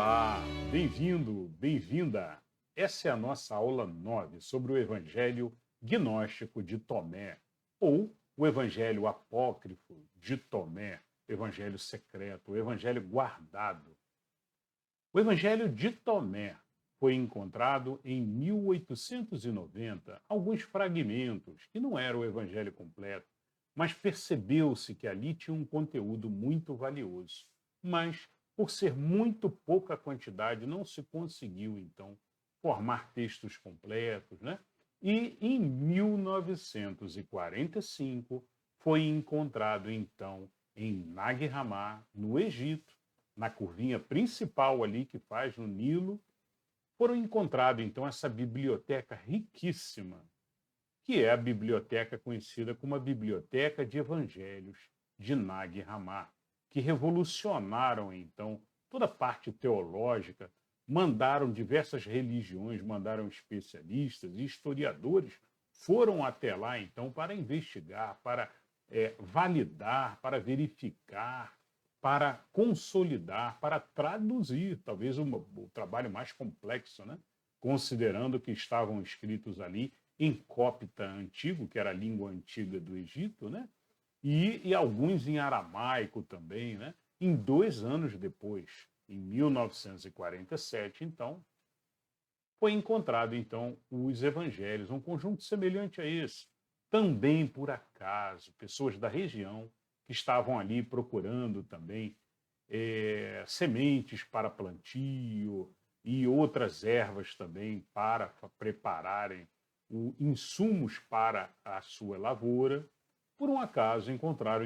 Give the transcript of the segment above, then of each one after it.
Olá, bem-vindo, bem-vinda. Essa é a nossa aula 9 sobre o Evangelho Gnóstico de Tomé, ou o Evangelho Apócrifo de Tomé, Evangelho Secreto, o Evangelho Guardado. O Evangelho de Tomé foi encontrado em 1890, alguns fragmentos, que não era o Evangelho completo, mas percebeu-se que ali tinha um conteúdo muito valioso. Mas, por ser muito pouca quantidade, não se conseguiu, então, formar textos completos, né? E em 1945 foi encontrado, então, em Nag Hammadi, no Egito, na curvinha principal ali que faz no Nilo, foram encontrado, então, essa biblioteca riquíssima, que é a biblioteca conhecida como a Biblioteca de Evangelhos de Nag Hammadi, que revolucionaram, então, toda a parte teológica, mandaram diversas religiões, mandaram especialistas e historiadores, foram até lá, então, para investigar, para validar, para verificar, para consolidar, para traduzir, talvez o trabalho mais complexo, né? Considerando que estavam escritos ali em cópita antigo, que era a língua antiga do Egito, né? E alguns em aramaico também, né? Em 2 anos depois, em 1947, então, foi encontrado então os evangelhos, um conjunto semelhante a esse. Também por acaso, pessoas da região que estavam ali procurando também sementes para plantio e outras ervas também para prepararem insumos para a sua lavoura, por um acaso encontraram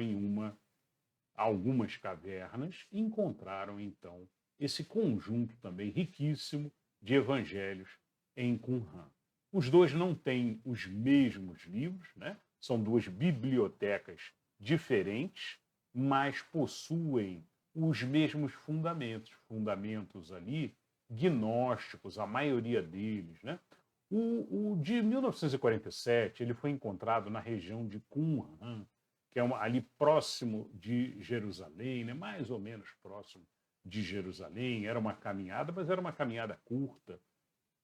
algumas cavernas e encontraram então esse conjunto também riquíssimo de evangelhos em Qumran. Os dois não têm os mesmos livros, né? São duas bibliotecas diferentes, mas possuem os mesmos fundamentos, fundamentos ali gnósticos, a maioria deles, né? O de 1947, ele foi encontrado na região de Qumran, que é ali próximo de Jerusalém, né? Mais ou menos próximo de Jerusalém. Era uma caminhada, mas era uma caminhada curta.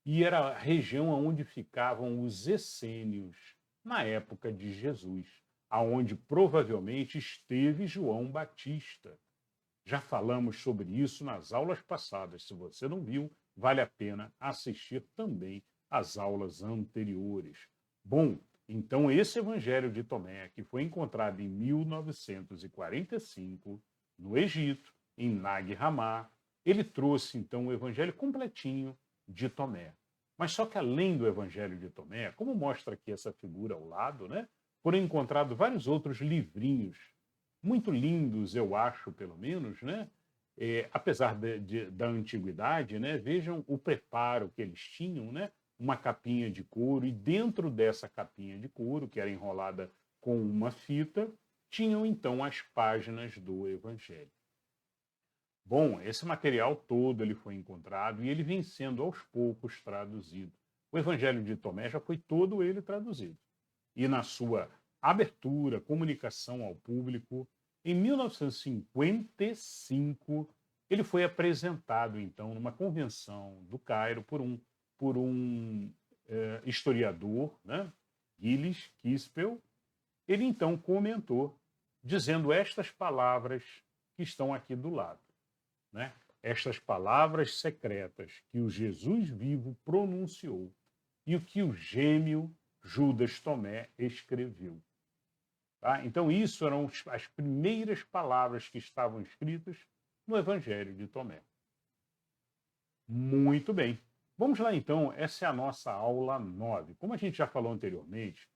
E era a região onde ficavam os essênios na época de Jesus, aonde provavelmente esteve João Batista. Já falamos sobre isso nas aulas passadas. Se você não viu, vale a pena assistir também às aulas anteriores. Bom, então esse Evangelho de Tomé, que foi encontrado em 1945 no Egito, em Nag Hammadi, ele trouxe então o Evangelho completinho de Tomé. Mas só que além do Evangelho de Tomé, como mostra aqui essa figura ao lado, né, foram encontrados vários outros livrinhos muito lindos, eu acho, pelo menos, né? Apesar da antiguidade, né? Vejam o preparo que eles tinham, né? Uma capinha de couro, e dentro dessa capinha de couro, que era enrolada com uma fita, tinham então as páginas do Evangelho. Bom, esse material todo ele foi encontrado e ele vem sendo aos poucos traduzido. O Evangelho de Tomé já foi todo ele traduzido. E na sua abertura, comunicação ao público, em 1955, ele foi apresentado, então, numa convenção do Cairo por um historiador, né, Gilles Kispel. Ele, então, comentou, dizendo estas palavras que estão aqui do lado, né? Estas palavras secretas que o Jesus vivo pronunciou e o que o gêmeo Judas Tomé escreveu. Tá? Então, isso eram as primeiras palavras que estavam escritas no Evangelho de Tomé. Muito bem. Vamos lá, então. Essa é a nossa aula 9. Como a gente já falou anteriormente,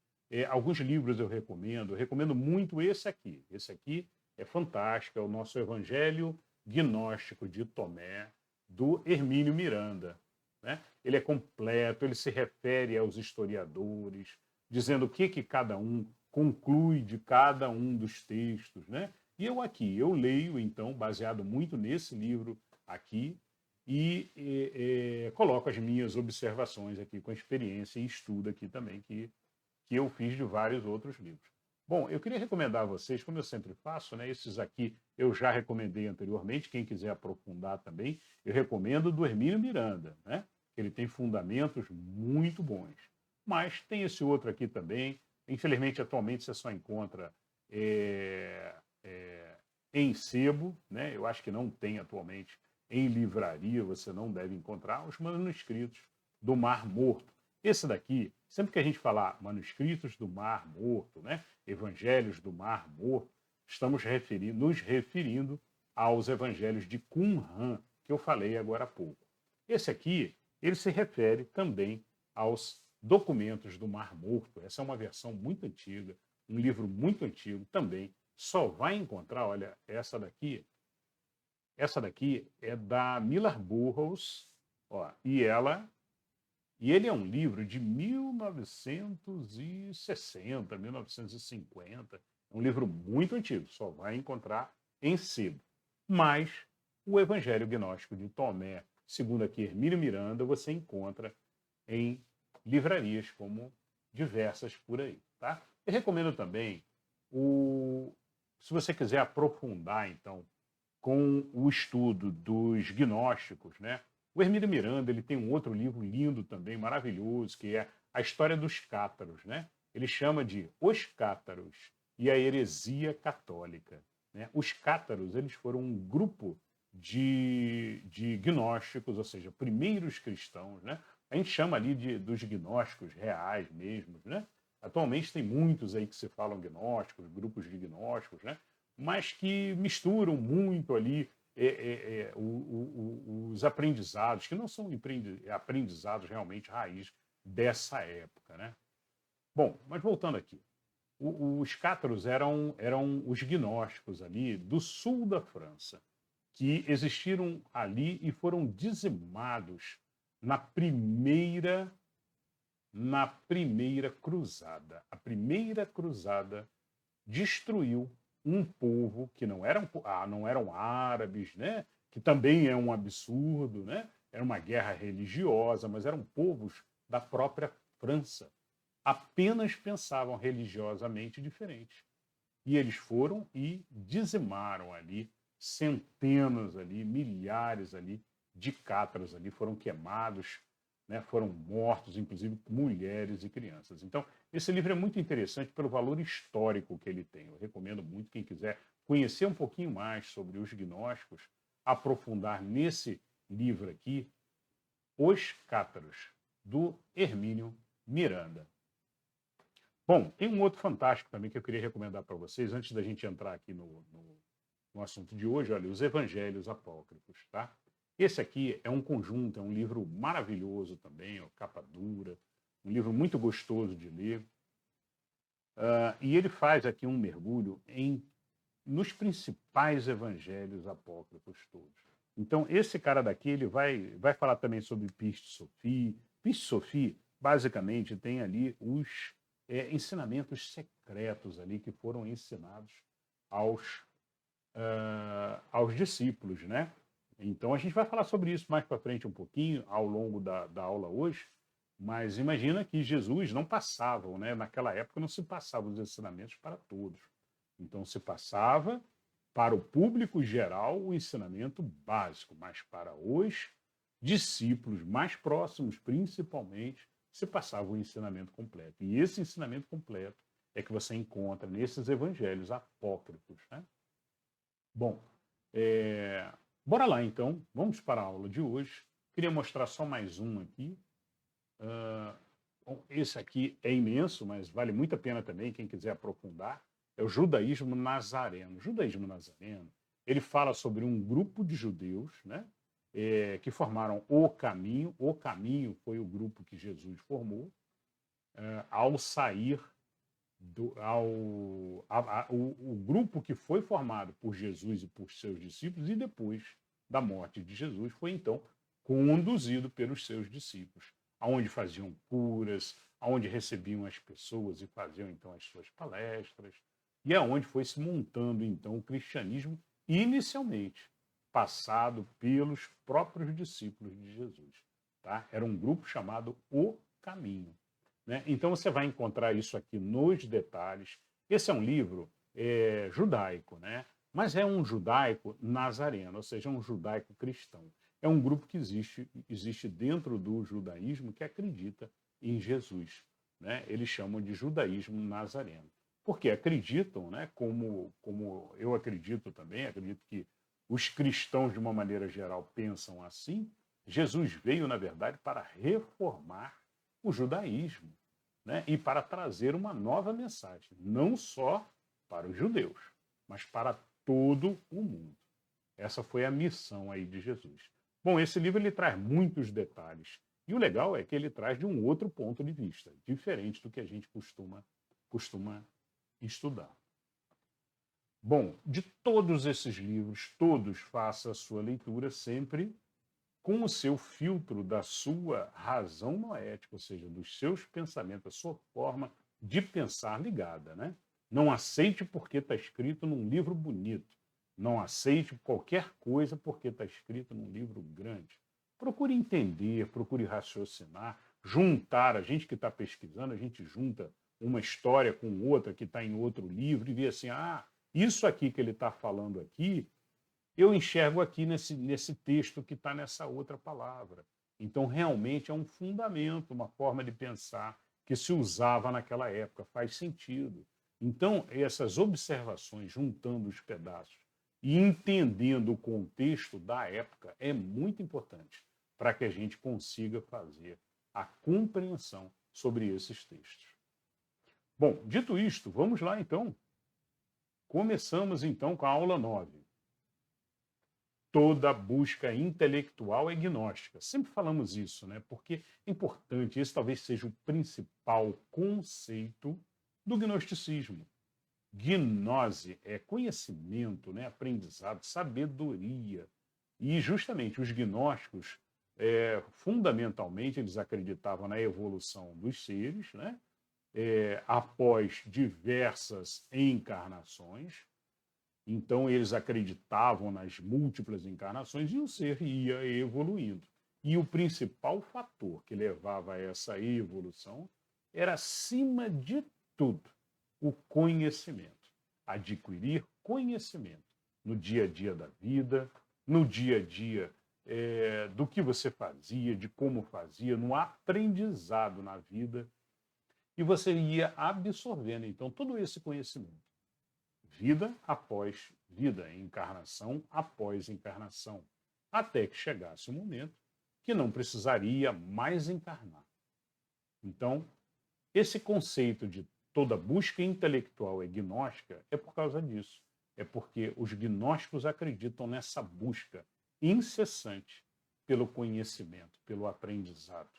alguns livros eu recomendo. Eu recomendo muito esse aqui. Esse aqui é fantástico. É o nosso Evangelho Gnóstico de Tomé, do Hermínio Miranda. Né? Ele é completo, ele se refere aos historiadores, dizendo o que cada um conclui de cada um dos textos. Né? E eu leio, então, baseado muito nesse livro aqui, e coloco as minhas observações aqui com a experiência e estudo aqui também que eu fiz de vários outros livros. Bom, eu queria recomendar a vocês, como eu sempre faço, né? Esses aqui eu já recomendei anteriormente, quem quiser aprofundar também, eu recomendo do Hermínio Miranda, né? Ele tem fundamentos muito bons. Mas tem esse outro aqui também. Infelizmente, atualmente você só encontra é, é, em sebo, né? Eu acho que não tem atualmente em livraria, você não deve encontrar os manuscritos do Mar Morto. Esse daqui, sempre que a gente falar manuscritos do Mar Morto, né? Evangelhos do Mar Morto, estamos nos referindo aos evangelhos de Qumran, que eu falei agora há pouco. Esse aqui, ele se refere também aos documentos do Mar Morto. Essa é uma versão muito antiga, um livro muito antigo também. Só vai encontrar, olha, essa daqui é da Miller Burroughs, ó, e ele é um livro de 1960, 1950. É um livro muito antigo, só vai encontrar em sebo. Mas o Evangelho Gnóstico de Tomé, segundo aqui Hermínio Miranda, você encontra em livrarias como diversas por aí. Tá? Eu recomendo também, se você quiser aprofundar, então, com o estudo dos gnósticos, né? O Hermínio Miranda ele tem um outro livro lindo também, maravilhoso, que é a história dos cátaros, né? Ele chama de Os Cátaros e a Heresia Católica. Né? Os cátaros eles foram um grupo de gnósticos, ou seja, primeiros cristãos, né? A gente chama ali dos gnósticos reais mesmo, né? Atualmente tem muitos aí que se falam gnósticos, grupos de gnósticos, né? Mas que misturam muito ali os aprendizados, que não são aprendizados realmente raiz dessa época. Né? Bom, mas voltando aqui. Os cátaros eram os gnósticos ali do sul da França, que existiram ali e foram dizimados na primeira cruzada. A primeira cruzada destruiu um povo que não eram árabes, né? Que também é um absurdo, né? Era uma guerra religiosa, mas eram povos da própria França. Apenas pensavam religiosamente diferente. E eles foram e dizimaram ali centenas ali, milhares ali de cátaros ali foram queimados, né? Foram mortos, inclusive mulheres e crianças. Então, esse livro é muito interessante pelo valor histórico que ele tem. Eu recomendo muito quem quiser conhecer um pouquinho mais sobre os gnósticos, aprofundar nesse livro aqui, Os Cátaros, do Hermínio Miranda. Bom, tem um outro fantástico também que eu queria recomendar para vocês, antes da gente entrar aqui no assunto de hoje, olha, os Evangelhos Apócrifos, tá? Esse aqui é um conjunto, é um livro maravilhoso também, ó, capa dura, um livro muito gostoso de ler. E ele faz aqui um mergulho nos principais evangelhos apócrifos todos. Então, esse cara daqui, ele vai falar também sobre Piste Sophie. Piste Sophie, basicamente, tem ali os ensinamentos secretos ali que foram ensinados aos discípulos, né? Então, a gente vai falar sobre isso mais para frente um pouquinho, ao longo da aula hoje, mas imagina que Jesus não passava, né? Naquela época não se passavam os ensinamentos para todos. Então se passava para o público geral o ensinamento básico, mas para os discípulos mais próximos, principalmente, se passava o ensinamento completo. E esse ensinamento completo é que você encontra nesses evangelhos apócrifos. Né? Bom, bora lá então, vamos para a aula de hoje. Queria mostrar só mais um aqui. Esse aqui é imenso, mas vale muito a pena também, quem quiser aprofundar. É o judaísmo nazareno. O judaísmo nazareno, ele fala sobre um grupo de judeus, né, que formaram o Caminho. O Caminho foi o grupo que Jesus formou ao sair o grupo que foi formado por Jesus e por seus discípulos, e depois da morte de Jesus foi então conduzido pelos seus discípulos, aonde faziam curas, aonde recebiam as pessoas e faziam então as suas palestras, e aonde foi se montando então o cristianismo inicialmente passado pelos próprios discípulos de Jesus. Tá? Era um grupo chamado O Caminho. Né? Então você vai encontrar isso aqui nos detalhes. Esse é um livro judaico, né? Mas é um judaico nazareno, ou seja, um judaico cristão. É um grupo que existe dentro do judaísmo que acredita em Jesus, né? Eles chamam de judaísmo nazareno. Porque acreditam, né, como eu acredito também, acredito que os cristãos, de uma maneira geral, pensam assim. Jesus veio, na verdade, para reformar o judaísmo, né, e para trazer uma nova mensagem, não só para os judeus, mas para todo o mundo. Essa foi a missão aí de Jesus. Bom, esse livro ele traz muitos detalhes. E o legal é que ele traz de um outro ponto de vista, diferente do que a gente costuma estudar. Bom, de todos esses livros, todos faça a sua leitura sempre com o seu filtro da sua razão noética, ou seja, dos seus pensamentos, da sua forma de pensar ligada, né? Não aceite porque está escrito num livro bonito. Não aceite qualquer coisa porque está escrito num livro grande. Procure entender, procure raciocinar, juntar. A gente que está pesquisando, a gente junta uma história com outra que está em outro livro e vê assim, isso aqui que ele está falando aqui, eu enxergo aqui nesse texto que está nessa outra palavra. Então, realmente é um fundamento, uma forma de pensar que se usava naquela época, faz sentido. Então, essas observações, juntando os pedaços e entendendo o contexto da época, é muito importante para que a gente consiga fazer a compreensão sobre esses textos. Bom, dito isto, vamos lá então. Começamos então com a aula 9. Toda busca intelectual é gnóstica. Sempre falamos isso, né? Porque é importante, esse talvez seja o principal conceito do gnosticismo. Gnose é conhecimento, né? Aprendizado, sabedoria. E justamente os gnósticos, fundamentalmente, eles acreditavam na evolução dos seres, né? Após diversas encarnações. Então, eles acreditavam nas múltiplas encarnações e o ser ia evoluindo. E o principal fator que levava a essa evolução era, acima de tudo, o conhecimento. Adquirir conhecimento no dia a dia da vida, no dia a dia do que você fazia, de como fazia, no aprendizado na vida. E você ia absorvendo, então, todo esse conhecimento. Vida após vida, encarnação após encarnação, até que chegasse o momento que não precisaria mais encarnar. Então, esse conceito de toda busca intelectual é gnóstica é por causa disso. É porque os gnósticos acreditam nessa busca incessante pelo conhecimento, pelo aprendizado,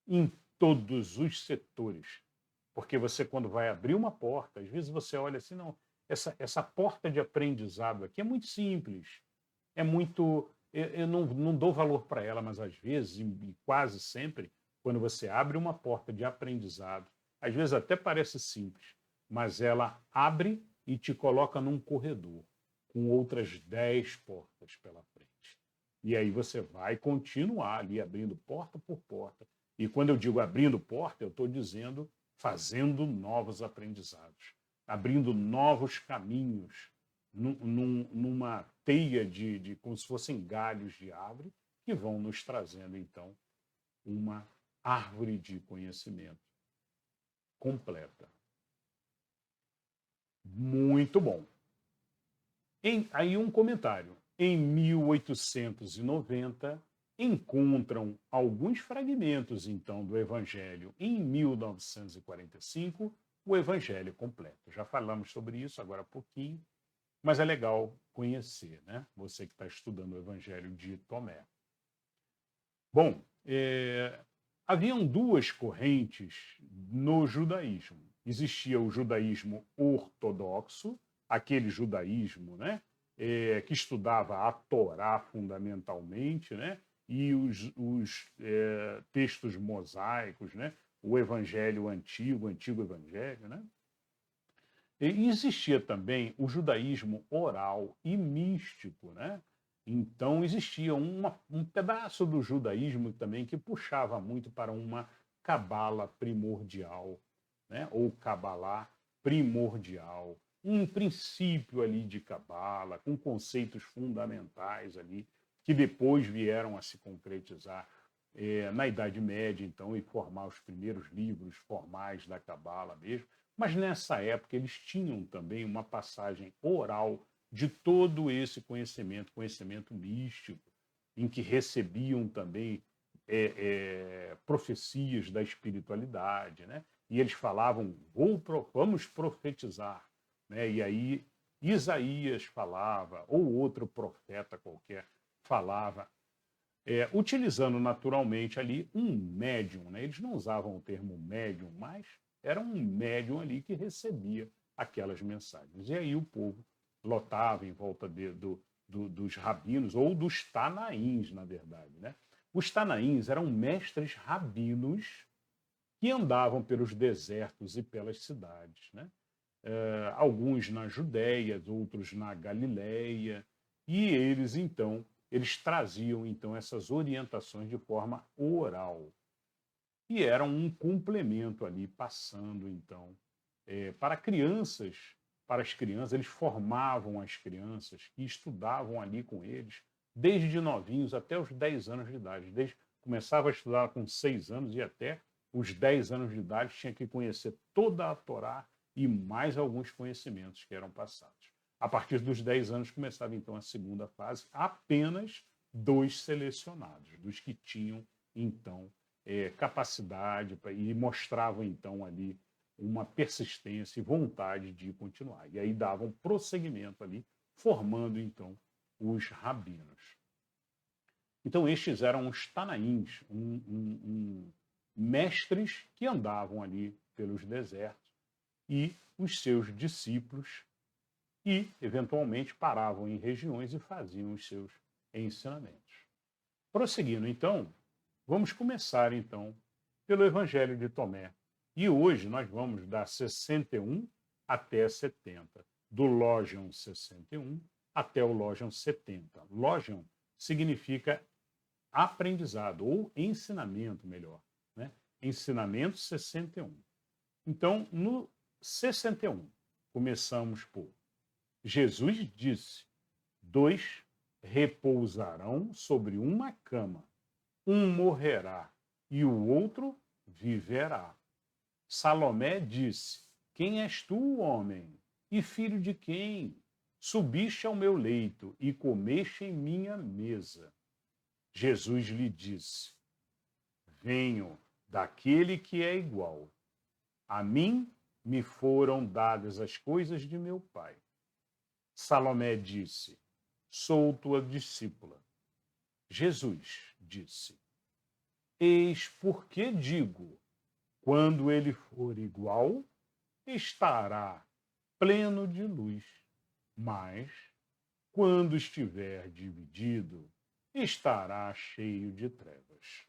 em todos os setores. Porque você, quando vai abrir uma porta, às vezes você olha assim, não, essa porta de aprendizado aqui é muito simples, é muito. Eu não dou valor para ela, mas às vezes, e quase sempre, quando você abre uma porta de aprendizado, às vezes até parece simples, mas ela abre e te coloca num corredor com outras 10 portas pela frente. E aí você vai continuar ali abrindo porta por porta. E quando eu digo abrindo porta, eu estou dizendo fazendo novos aprendizados, abrindo novos caminhos numa teia de como se fossem galhos de árvore que vão nos trazendo, então, uma árvore de conhecimento completa. Muito bom. Aí um comentário. Em 1890, encontram alguns fragmentos, então, do Evangelho. Em 1945, o Evangelho completo. Já falamos sobre isso agora há pouquinho, mas é legal conhecer, né? Você que está estudando o Evangelho de Tomé. Bom, haviam duas correntes no judaísmo. Existia o judaísmo ortodoxo, aquele judaísmo, né, que estudava a Torá fundamentalmente, né, e os textos mosaicos, né, o Evangelho antigo, o Antigo Evangelho, né? E existia também o judaísmo oral e místico, né? Então existia um pedaço do judaísmo também que puxava muito para uma cabala primordial, né? Ou cabalá, primordial, um princípio ali de cabala, com conceitos fundamentais ali, que depois vieram a se concretizar na Idade Média, então, e formar os primeiros livros formais da cabala mesmo. Mas nessa época eles tinham também uma passagem oral de todo esse conhecimento, conhecimento místico, em que recebiam também profecias da espiritualidade, né? E eles falavam, vamos profetizar, né? E aí Isaías falava, ou outro profeta qualquer falava, utilizando naturalmente ali um médium, né? Eles não usavam o termo médium, mas era um médium ali que recebia aquelas mensagens. E aí o povo lotava em volta dos rabinos, ou dos tanaíns, na verdade, né? Os tanaíns eram mestres rabinos que andavam pelos desertos e pelas cidades, né? Alguns na Judéia, outros na Galileia, e eles traziam então essas orientações de forma oral. E eram um complemento ali, passando então para crianças, eles formavam as crianças que estudavam ali com eles, desde novinhos até os 10 anos de idade. Começava a estudar com 6 anos e até os 10 anos de idade tinha que conhecer toda a Torá e mais alguns conhecimentos que eram passados. A partir dos 10 anos começava então a segunda fase, apenas dos selecionados, dos que tinham então capacidade e mostravam então ali uma persistência e vontade de continuar. E aí davam prosseguimento ali, formando então os rabinos. Então estes eram os tanaíns, mestres que andavam ali pelos desertos, e os seus discípulos, e eventualmente paravam em regiões e faziam os seus ensinamentos. Prosseguindo então, vamos começar então pelo Evangelho de Tomé. E hoje nós vamos da 61 até 70, do Logion 61 até o Logion 70. Logion significa aprendizado, ou ensinamento, melhor, né? Ensinamento 61. Então, no 61, começamos por Jesus disse: 2 repousarão sobre uma cama, um morrerá e o outro viverá. Salomé disse: quem és tu, homem? E filho de quem? Subiste ao meu leito e comeste em minha mesa. Jesus lhe disse: venho daquele que é igual. A mim me foram dadas as coisas de meu Pai. Salomé disse: sou tua discípula. Jesus disse: eis porque digo, quando ele for igual, estará pleno de luz, mas quando estiver dividido, estará cheio de trevas.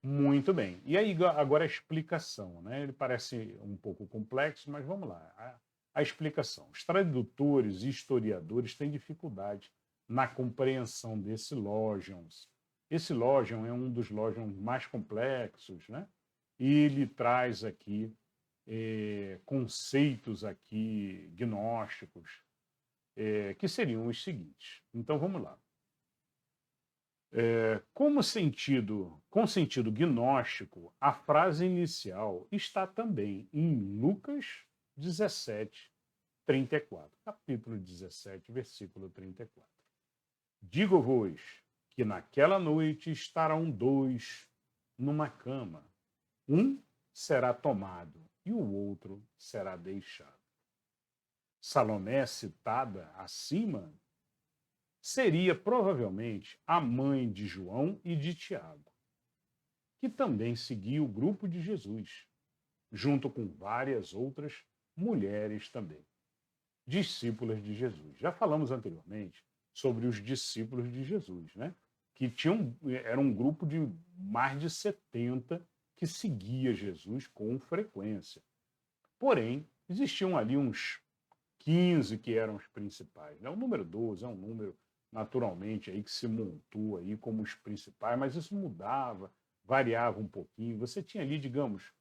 Muito bem. E aí agora a explicação, né? Ele parece um pouco complexo, mas vamos lá. A explicação. Os tradutores e historiadores têm dificuldade na compreensão desse Logions. Esse Logion é um dos Logions mais complexos, né? E ele traz aqui conceitos aqui gnósticos, que seriam os seguintes. Então vamos lá. Com sentido gnóstico, a frase inicial está também em Lucas 17, 34. Capítulo 17, versículo 34. Digo-vos que naquela noite estarão 2 numa cama. Um será tomado e o outro será deixado. Salomé, citada acima, seria provavelmente a mãe de João e de Tiago, que também seguia o grupo de Jesus, junto com várias outras mulheres também, discípulas de Jesus. Já falamos anteriormente sobre os discípulos de Jesus, né? Que era um grupo de mais de 70 que seguia Jesus com frequência. Porém, existiam ali uns 15 que eram os principais, né? O número 12 é um número naturalmente aí que se montou aí como os principais, mas isso mudava, variava um pouquinho. Você tinha ali, digamos,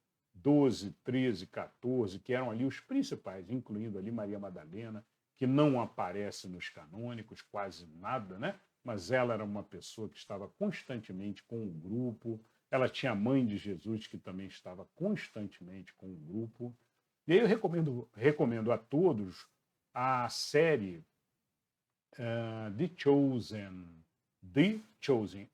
12, 13, 14, que eram ali os principais, incluindo ali Maria Madalena, que não aparece nos canônicos, quase nada, né? Mas ela era uma pessoa que estava constantemente com o grupo. Ela tinha a mãe de Jesus, que também estava constantemente com o grupo. E aí eu recomendo a todos a série The Chosen,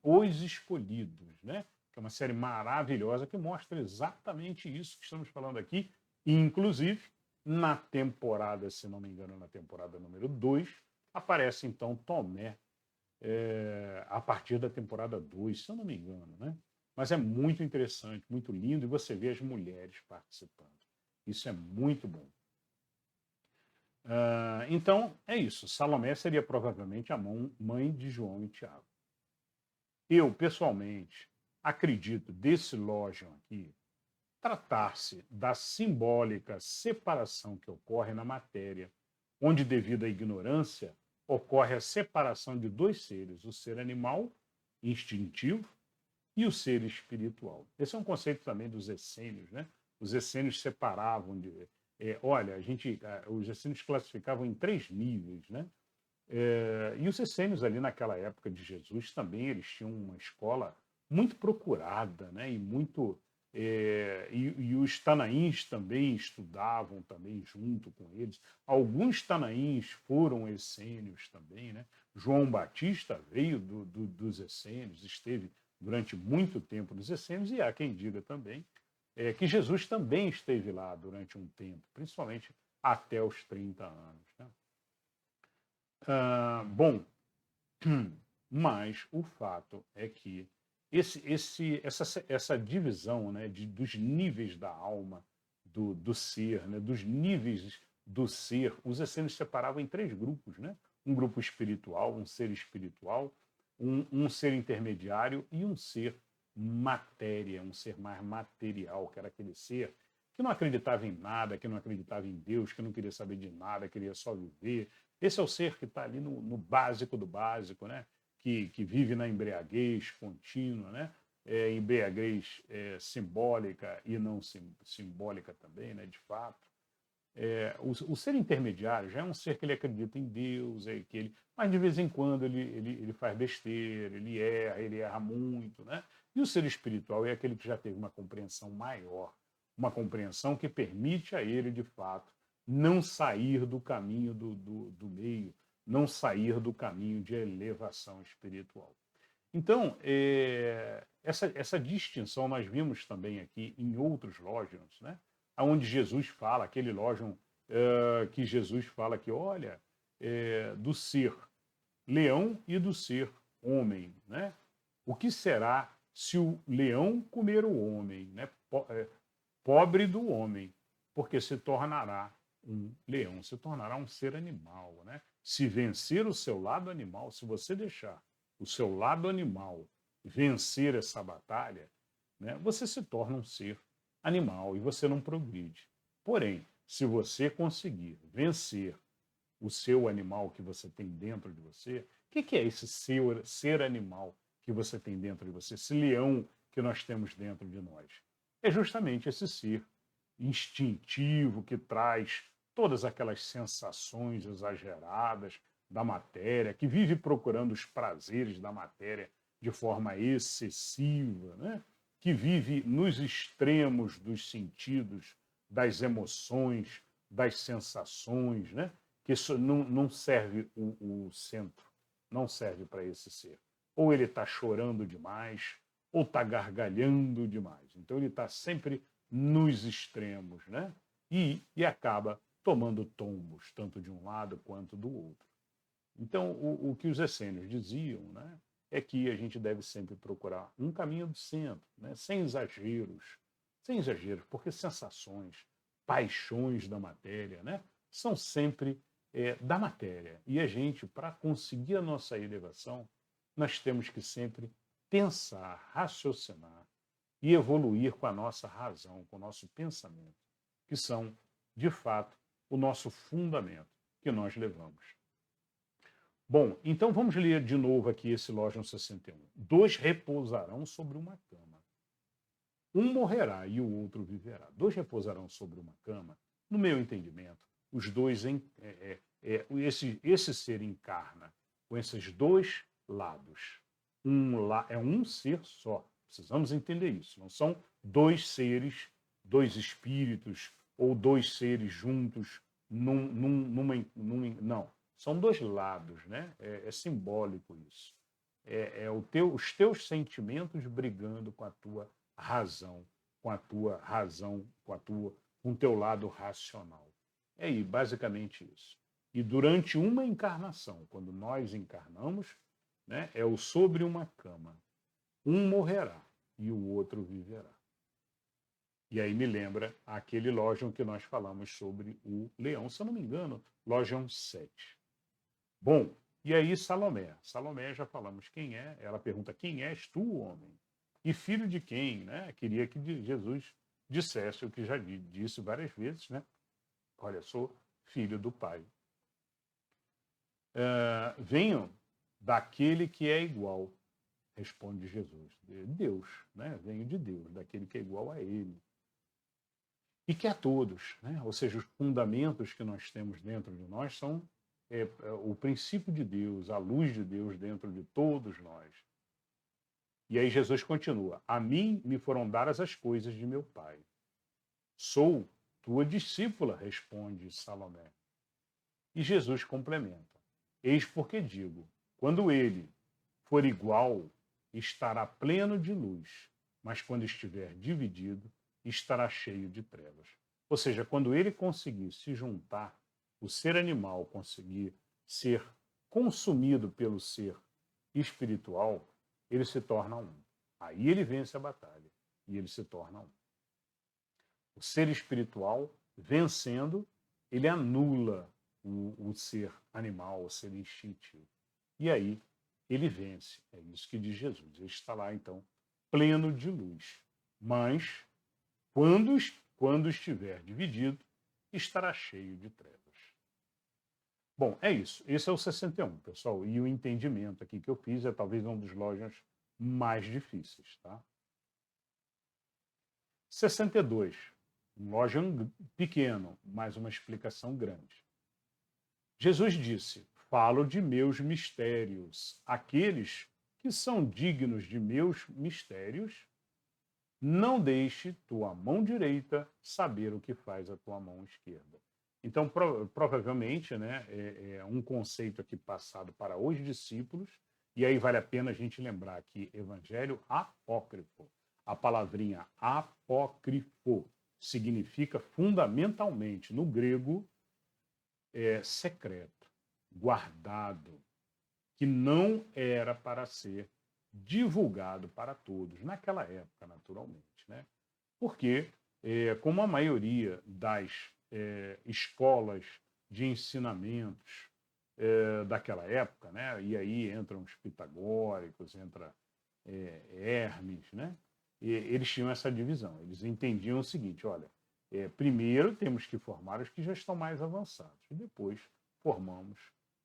Os Escolhidos, né? Que é uma série maravilhosa que mostra exatamente isso que estamos falando aqui, inclusive na temporada, se não me engano, na temporada número 2, aparece então Tomé a partir da temporada 2, se eu não me engano, né? Mas é muito interessante, muito lindo, e você vê as mulheres participando. Isso é muito bom. Então, é isso. Salomé seria provavelmente a mãe de João e Tiago. Eu, pessoalmente, acredito desse Logion aqui tratar-se da simbólica separação que ocorre na matéria, onde, devido à ignorância, ocorre a separação de dois seres, o ser animal, instintivo, e o ser espiritual. Esse é um conceito também dos essênios, né? Os essênios separavam de. Olha, os essênios classificavam em 3 níveis, né? E os essênios ali naquela época de Jesus também eles tinham uma escola muito procurada, né? E muito e os tanaíns também estudavam também junto com eles. Alguns tanaíns foram essênios também, né? João Batista veio dos essênios, esteve durante muito tempo nos essênios, e há quem diga também que Jesus também esteve lá durante um tempo, principalmente até os 30 anos. Né? Bom, mas o fato é que essa divisão, né, dos níveis da alma, do ser, né, dos níveis do ser, os essênios separavam em 3 grupos, né? Um grupo espiritual, um ser espiritual, um ser intermediário e um ser matéria, um ser mais material, que era aquele ser que não acreditava em nada, que não acreditava em Deus, que não queria saber de nada, queria só viver. Esse é o ser que está ali no básico do básico, né? Que vive na embriaguez contínua, né? Embriaguez simbólica e não simbólica também, né? De fato. O ser intermediário já é um ser que ele acredita em Deus, mas de vez em quando ele faz besteira, ele erra muito, né? E o ser espiritual é aquele que já teve uma compreensão maior, uma compreensão que permite a ele, de fato, não sair do caminho do meio, não sair do caminho de elevação espiritual. Então, essa distinção nós vimos também aqui em outros Logions, né? Onde Jesus fala, aquele Logion que Jesus fala que, olha, do ser leão e do ser homem, né? O que será se o leão comer o homem, né? Pobre do homem, porque se tornará um leão, se tornará um ser animal, né? Se vencer o seu lado animal, se você deixar o seu lado animal vencer essa batalha, né, você se torna um ser animal e você não progride. Porém, se você conseguir vencer o seu animal que você tem dentro de você, o que é esse ser animal que você tem dentro de você, esse leão que nós temos dentro de nós? É justamente esse ser instintivo que traz todas aquelas sensações exageradas da matéria, que vive procurando os prazeres da matéria de forma excessiva, né? Que vive nos extremos dos sentidos, das emoções, das sensações, né? Que isso não serve o centro, não serve para esse ser. Ou ele está chorando demais, ou está gargalhando demais. Então ele está sempre nos extremos, né? E acaba tomando tombos, tanto de um lado quanto do outro. Então, o que os essênios diziam, né, é que a gente deve sempre procurar um caminho do centro, né, sem exageros, porque sensações, paixões da matéria, né, são sempre da matéria. E a gente, para conseguir a nossa elevação, nós temos que sempre pensar, raciocinar e evoluir com a nossa razão, com o nosso pensamento, que são, de fato, o nosso fundamento que nós levamos. Bom, então vamos ler de novo aqui esse Logion 61. 2 repousarão sobre uma cama. Um morrerá e o outro viverá. Dois repousarão sobre uma cama. No meu entendimento, os dois, esse ser encarna com esses dois lados. É um ser só. Precisamos entender isso. Não são dois seres, dois espíritos ou dois seres juntos não. São dois lados, né? É simbólico isso. Os teus sentimentos brigando com a tua razão, com o teu lado racional. É aí, basicamente isso. E durante uma encarnação, quando nós encarnamos, né, é o sobre uma cama. Um morrerá e o outro viverá. E aí me lembra aquele Lógion que nós falamos sobre o leão, se eu não me engano, Lógion 7. Bom, e aí Salomé. Salomé já falamos quem é. Ela pergunta, quem és tu, homem? E filho de quem? Né? Queria que Jesus dissesse o que já disse várias vezes, né? Olha, sou filho do Pai. Venham daquele que é igual, responde Jesus. Deus, né? Venho de Deus, daquele que é igual a ele. E que a todos, né? Ou seja, os fundamentos que nós temos dentro de nós são o princípio de Deus, a luz de Deus dentro de todos nós. E aí Jesus continua, a mim me foram dadas as coisas de meu Pai. Sou tua discípula, responde Salomé. E Jesus complementa, eis porque digo, quando ele for igual, estará pleno de luz, mas quando estiver dividido, estará cheio de trevas. Ou seja, quando ele conseguir se juntar, o ser animal conseguir ser consumido pelo ser espiritual, ele se torna um. Aí ele vence a batalha e ele se torna um. O ser espiritual, vencendo, ele anula o ser animal, o ser instintivo. E aí ele vence. É isso que diz Jesus. Ele está lá, então, pleno de luz. Mas, quando estiver dividido, estará cheio de trevas. Bom, é isso. Esse é o 61, pessoal. E o entendimento aqui que eu fiz é talvez um dos Lógions mais difíceis, tá? 62. Um Lógion pequeno, mas uma explicação grande. Jesus disse, falo de meus mistérios. Aqueles que são dignos de meus mistérios, não deixe tua mão direita saber o que faz a tua mão esquerda. Então, provavelmente, né, é um conceito aqui passado para os discípulos, e aí vale a pena a gente lembrar que evangelho apócrifo, a palavrinha apócrifo significa fundamentalmente, no grego, secreto, guardado, que não era para ser divulgado para todos, naquela época, naturalmente. Né? Porque, como a maioria das escolas de ensinamentos daquela época, né? E aí entram os pitagóricos, entra Hermes, né? E eles tinham essa divisão. Eles entendiam o seguinte, olha, primeiro temos que formar os que já estão mais avançados, e depois formamos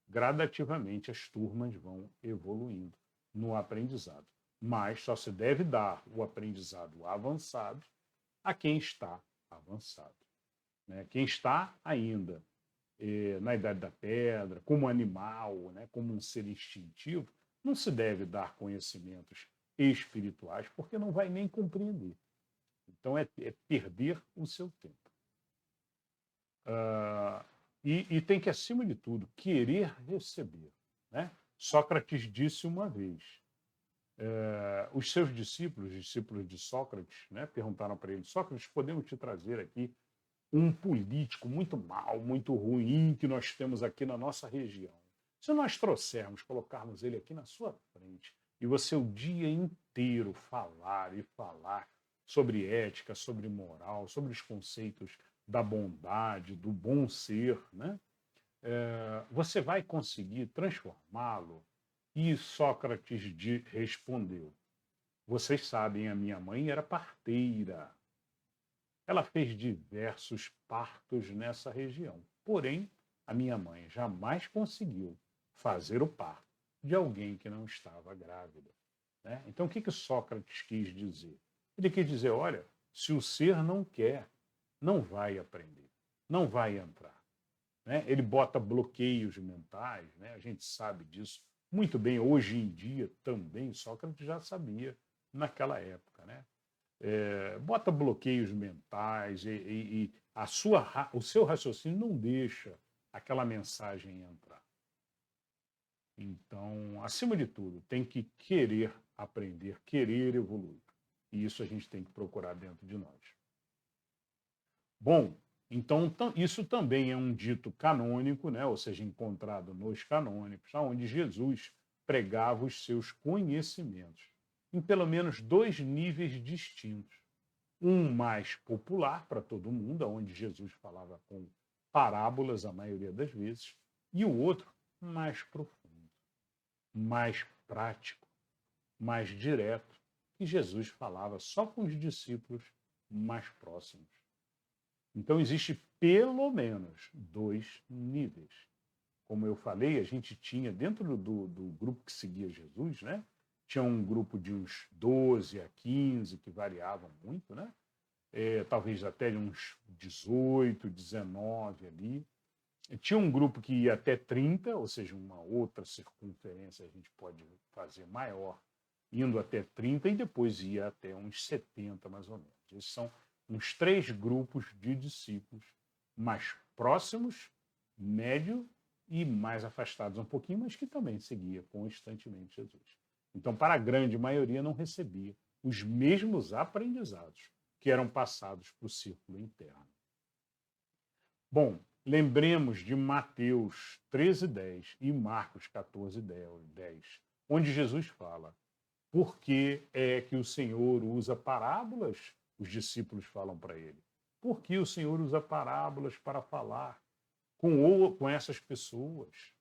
gradativamente, as turmas vão evoluindo no aprendizado. Mas só se deve dar o aprendizado avançado a quem está avançado. Né? Quem está ainda na Idade da Pedra, como animal, né? Como um ser instintivo, não se deve dar conhecimentos espirituais, porque não vai nem compreender. Então é perder o seu tempo. E tem que, acima de tudo, querer receber. Né? Sócrates disse uma vez, os seus discípulos de Sócrates, né, perguntaram para ele, Sócrates, podemos te trazer aqui um político muito mau, muito ruim que nós temos aqui na nossa região. Se nós trouxermos, colocarmos ele aqui na sua frente, e você o dia inteiro falar e falar sobre ética, sobre moral, sobre os conceitos da bondade, do bom ser, né? Você vai conseguir transformá-lo? E Sócrates respondeu, vocês sabem, a minha mãe era parteira. Ela fez diversos partos nessa região. Porém, a minha mãe jamais conseguiu fazer o parto de alguém que não estava grávida. Né? Então, o que Sócrates quis dizer? Ele quer dizer, olha, se o ser não quer, não vai aprender, não vai entrar. Né? Ele bota bloqueios mentais, né? A gente sabe disso muito bem hoje em dia também, Sócrates já sabia naquela época. Né? Bota bloqueios mentais e o seu raciocínio não deixa aquela mensagem entrar. Então, acima de tudo, tem que querer aprender, querer evoluir. E isso a gente tem que procurar dentro de nós. Bom, então isso também é um dito canônico, né? Ou seja, encontrado nos canônicos, onde Jesus pregava os seus conhecimentos em pelo menos dois níveis distintos. Um mais popular para todo mundo, onde Jesus falava com parábolas a maioria das vezes, e o outro mais profundo, mais prático, mais direto, que Jesus falava só com os discípulos mais próximos. Então, existe pelo menos dois níveis. Como eu falei, a gente tinha, dentro do grupo que seguia Jesus, né? Tinha um grupo de uns 12 a 15, que variavam muito, né? Talvez até de uns 18, 19 ali. Tinha um grupo que ia até 30, ou seja, uma outra circunferência a gente pode fazer maior, indo até 30, e depois ia até uns 70, mais ou menos. Esses são uns três grupos de discípulos mais próximos, médio e mais afastados um pouquinho, mas que também seguia constantemente Jesus. Então, para a grande maioria, não recebia os mesmos aprendizados que eram passados para o círculo interno. Bom, lembremos de Mateus 13:10 e Marcos 14:10, onde Jesus fala: por que é que o Senhor usa parábolas? Os discípulos falam para ele. Por que o Senhor usa parábolas para falar com essas pessoas?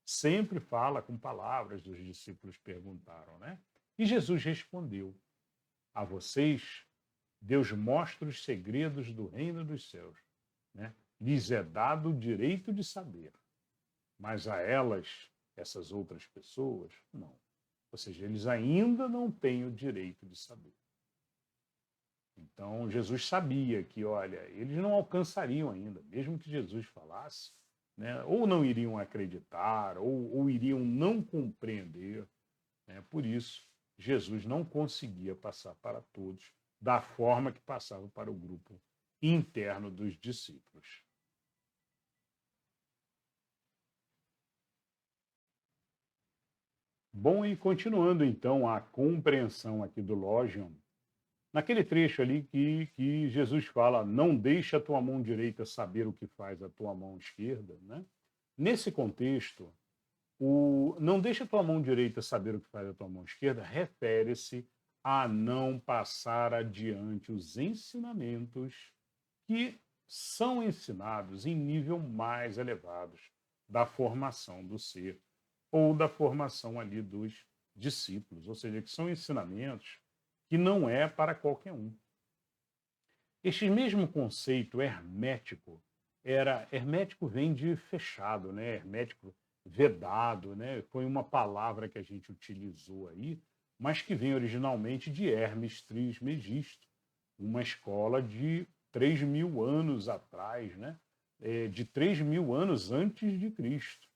Sempre fala com palavras, os discípulos perguntaram, né? E Jesus respondeu: a vocês, Deus mostra os segredos do reino dos céus, né? Lhes é dado o direito de saber, mas a elas, essas outras pessoas, não. Ou seja, eles ainda não têm o direito de saber. Então, Jesus sabia que, olha, eles não alcançariam ainda, mesmo que Jesus falasse, né? Ou não iriam acreditar, ou iriam não compreender. Né? Por isso, Jesus não conseguia passar para todos da forma que passava para o grupo interno dos discípulos. Bom, e continuando então a compreensão aqui do Logion, naquele trecho ali que Jesus fala, não deixa a tua mão direita saber o que faz a tua mão esquerda, né? Nesse contexto, o não deixa a tua mão direita saber o que faz a tua mão esquerda refere-se a não passar adiante os ensinamentos que são ensinados em nível mais elevados da formação do ser ou da formação ali dos discípulos, ou seja, que são ensinamentos que não é para qualquer um. Este mesmo conceito hermético vem de fechado, né? Hermético, vedado, né? Foi uma palavra que a gente utilizou aí, mas que vem originalmente de Hermes Trismegisto, uma escola de 3.000 anos atrás, né? De 3.000 anos antes de Cristo.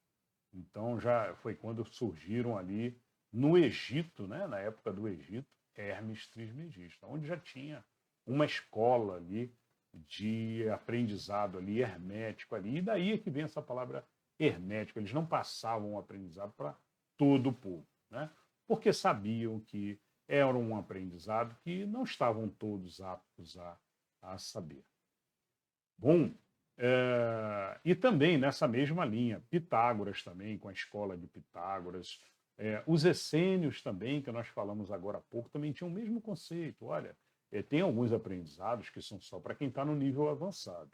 Então já foi quando surgiram ali no Egito, né? Na época do Egito, Hermes Trismegisto, onde já tinha uma escola ali de aprendizado ali hermético ali, e daí é que vem essa palavra hermético. Eles não passavam o aprendizado para todo o povo, né? Porque sabiam que era um aprendizado que não estavam todos aptos a saber. Bom, e também nessa mesma linha, Pitágoras também, com a escola de Pitágoras, os essênios também, que nós falamos agora há pouco, também tinham o mesmo conceito. Olha, tem alguns aprendizados que são só para quem está no nível avançado,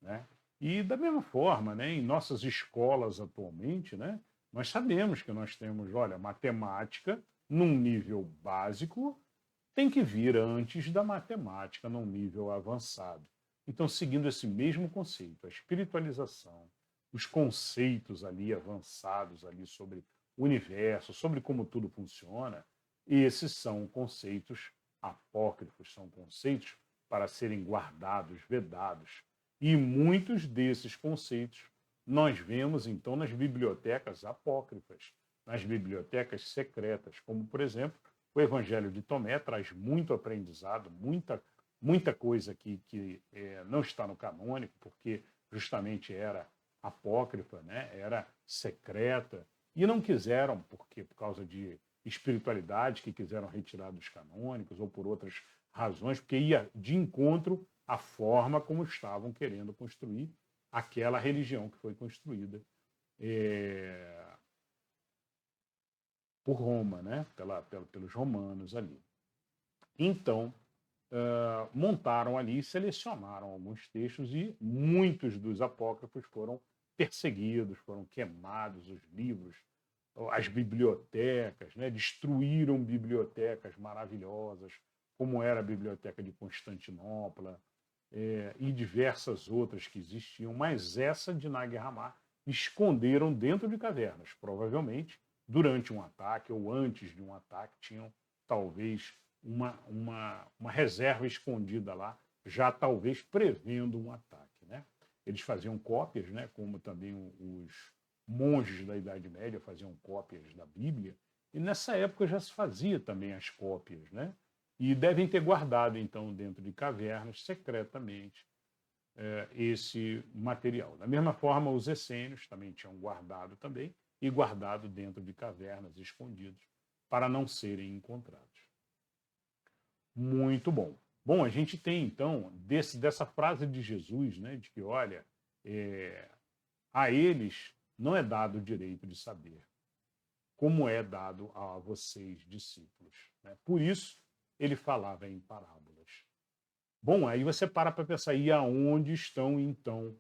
né? E da mesma forma, né, em nossas escolas atualmente, né, nós sabemos que nós temos, olha, matemática num nível básico tem que vir antes da matemática num nível avançado. Então, seguindo esse mesmo conceito, a espiritualização, os conceitos ali avançados ali sobre o universo, sobre como tudo funciona, esses são conceitos apócrifos são conceitos para serem guardados, vedados. E muitos desses conceitos nós vemos, então, nas bibliotecas apócrifas, nas bibliotecas secretas, como, por exemplo, o Evangelho de Tomé traz muito aprendizado, muita coisa que não está no canônico, porque justamente era apócrifa, né? Era secreta, e não quiseram, porque por causa de espiritualidade, que quiseram retirar dos canônicos, ou por outras razões, porque ia de encontro à forma como estavam querendo construir aquela religião que foi construída por Roma, né? Pelos romanos ali. Então, montaram ali e selecionaram alguns textos, e muitos dos apócrifos foram perseguidos, foram queimados os livros, as bibliotecas, né? Destruíram bibliotecas maravilhosas, como era a Biblioteca de Constantinopla, e diversas outras que existiam, mas essa de Nag Hammadi esconderam dentro de cavernas, provavelmente durante um ataque ou antes de um ataque, tinham talvez uma reserva escondida lá, já talvez prevendo um ataque, né? Eles faziam cópias, né? Como também os monges da Idade Média faziam cópias da Bíblia, e nessa época já se fazia também as cópias, né? E devem ter guardado, então, dentro de cavernas, secretamente, esse material. Da mesma forma, os essênios também tinham guardado também, e guardado dentro de cavernas, escondidos, para não serem encontrados. Muito bom. Bom, a gente tem, então, dessa frase de Jesus, né, de que, olha, a eles não é dado o direito de saber, como é dado a vocês, discípulos, né? Por isso, ele falava em parábolas. Bom, aí você para pensar, e aonde estão, então,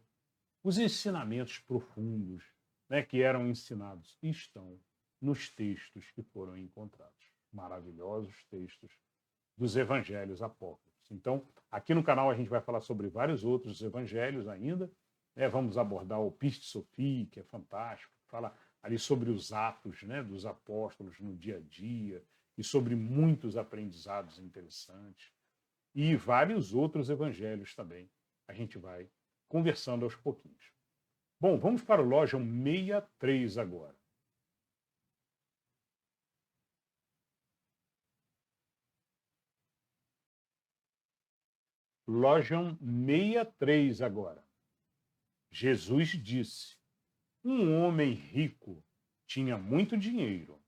os ensinamentos profundos, né, que eram ensinados? Estão nos textos que foram encontrados. Maravilhosos textos dos evangelhos apócrifos. Então, aqui no canal a gente vai falar sobre vários outros evangelhos ainda, né? Vamos abordar o Piste Sophie, que é fantástico, fala ali sobre os atos, né, dos apóstolos no dia a dia, e sobre muitos aprendizados interessantes, e vários outros evangelhos também. A gente vai conversando aos pouquinhos. Bom, vamos para o Logion 63 agora. Logion 63 agora. Jesus disse: um homem rico tinha muito dinheiro.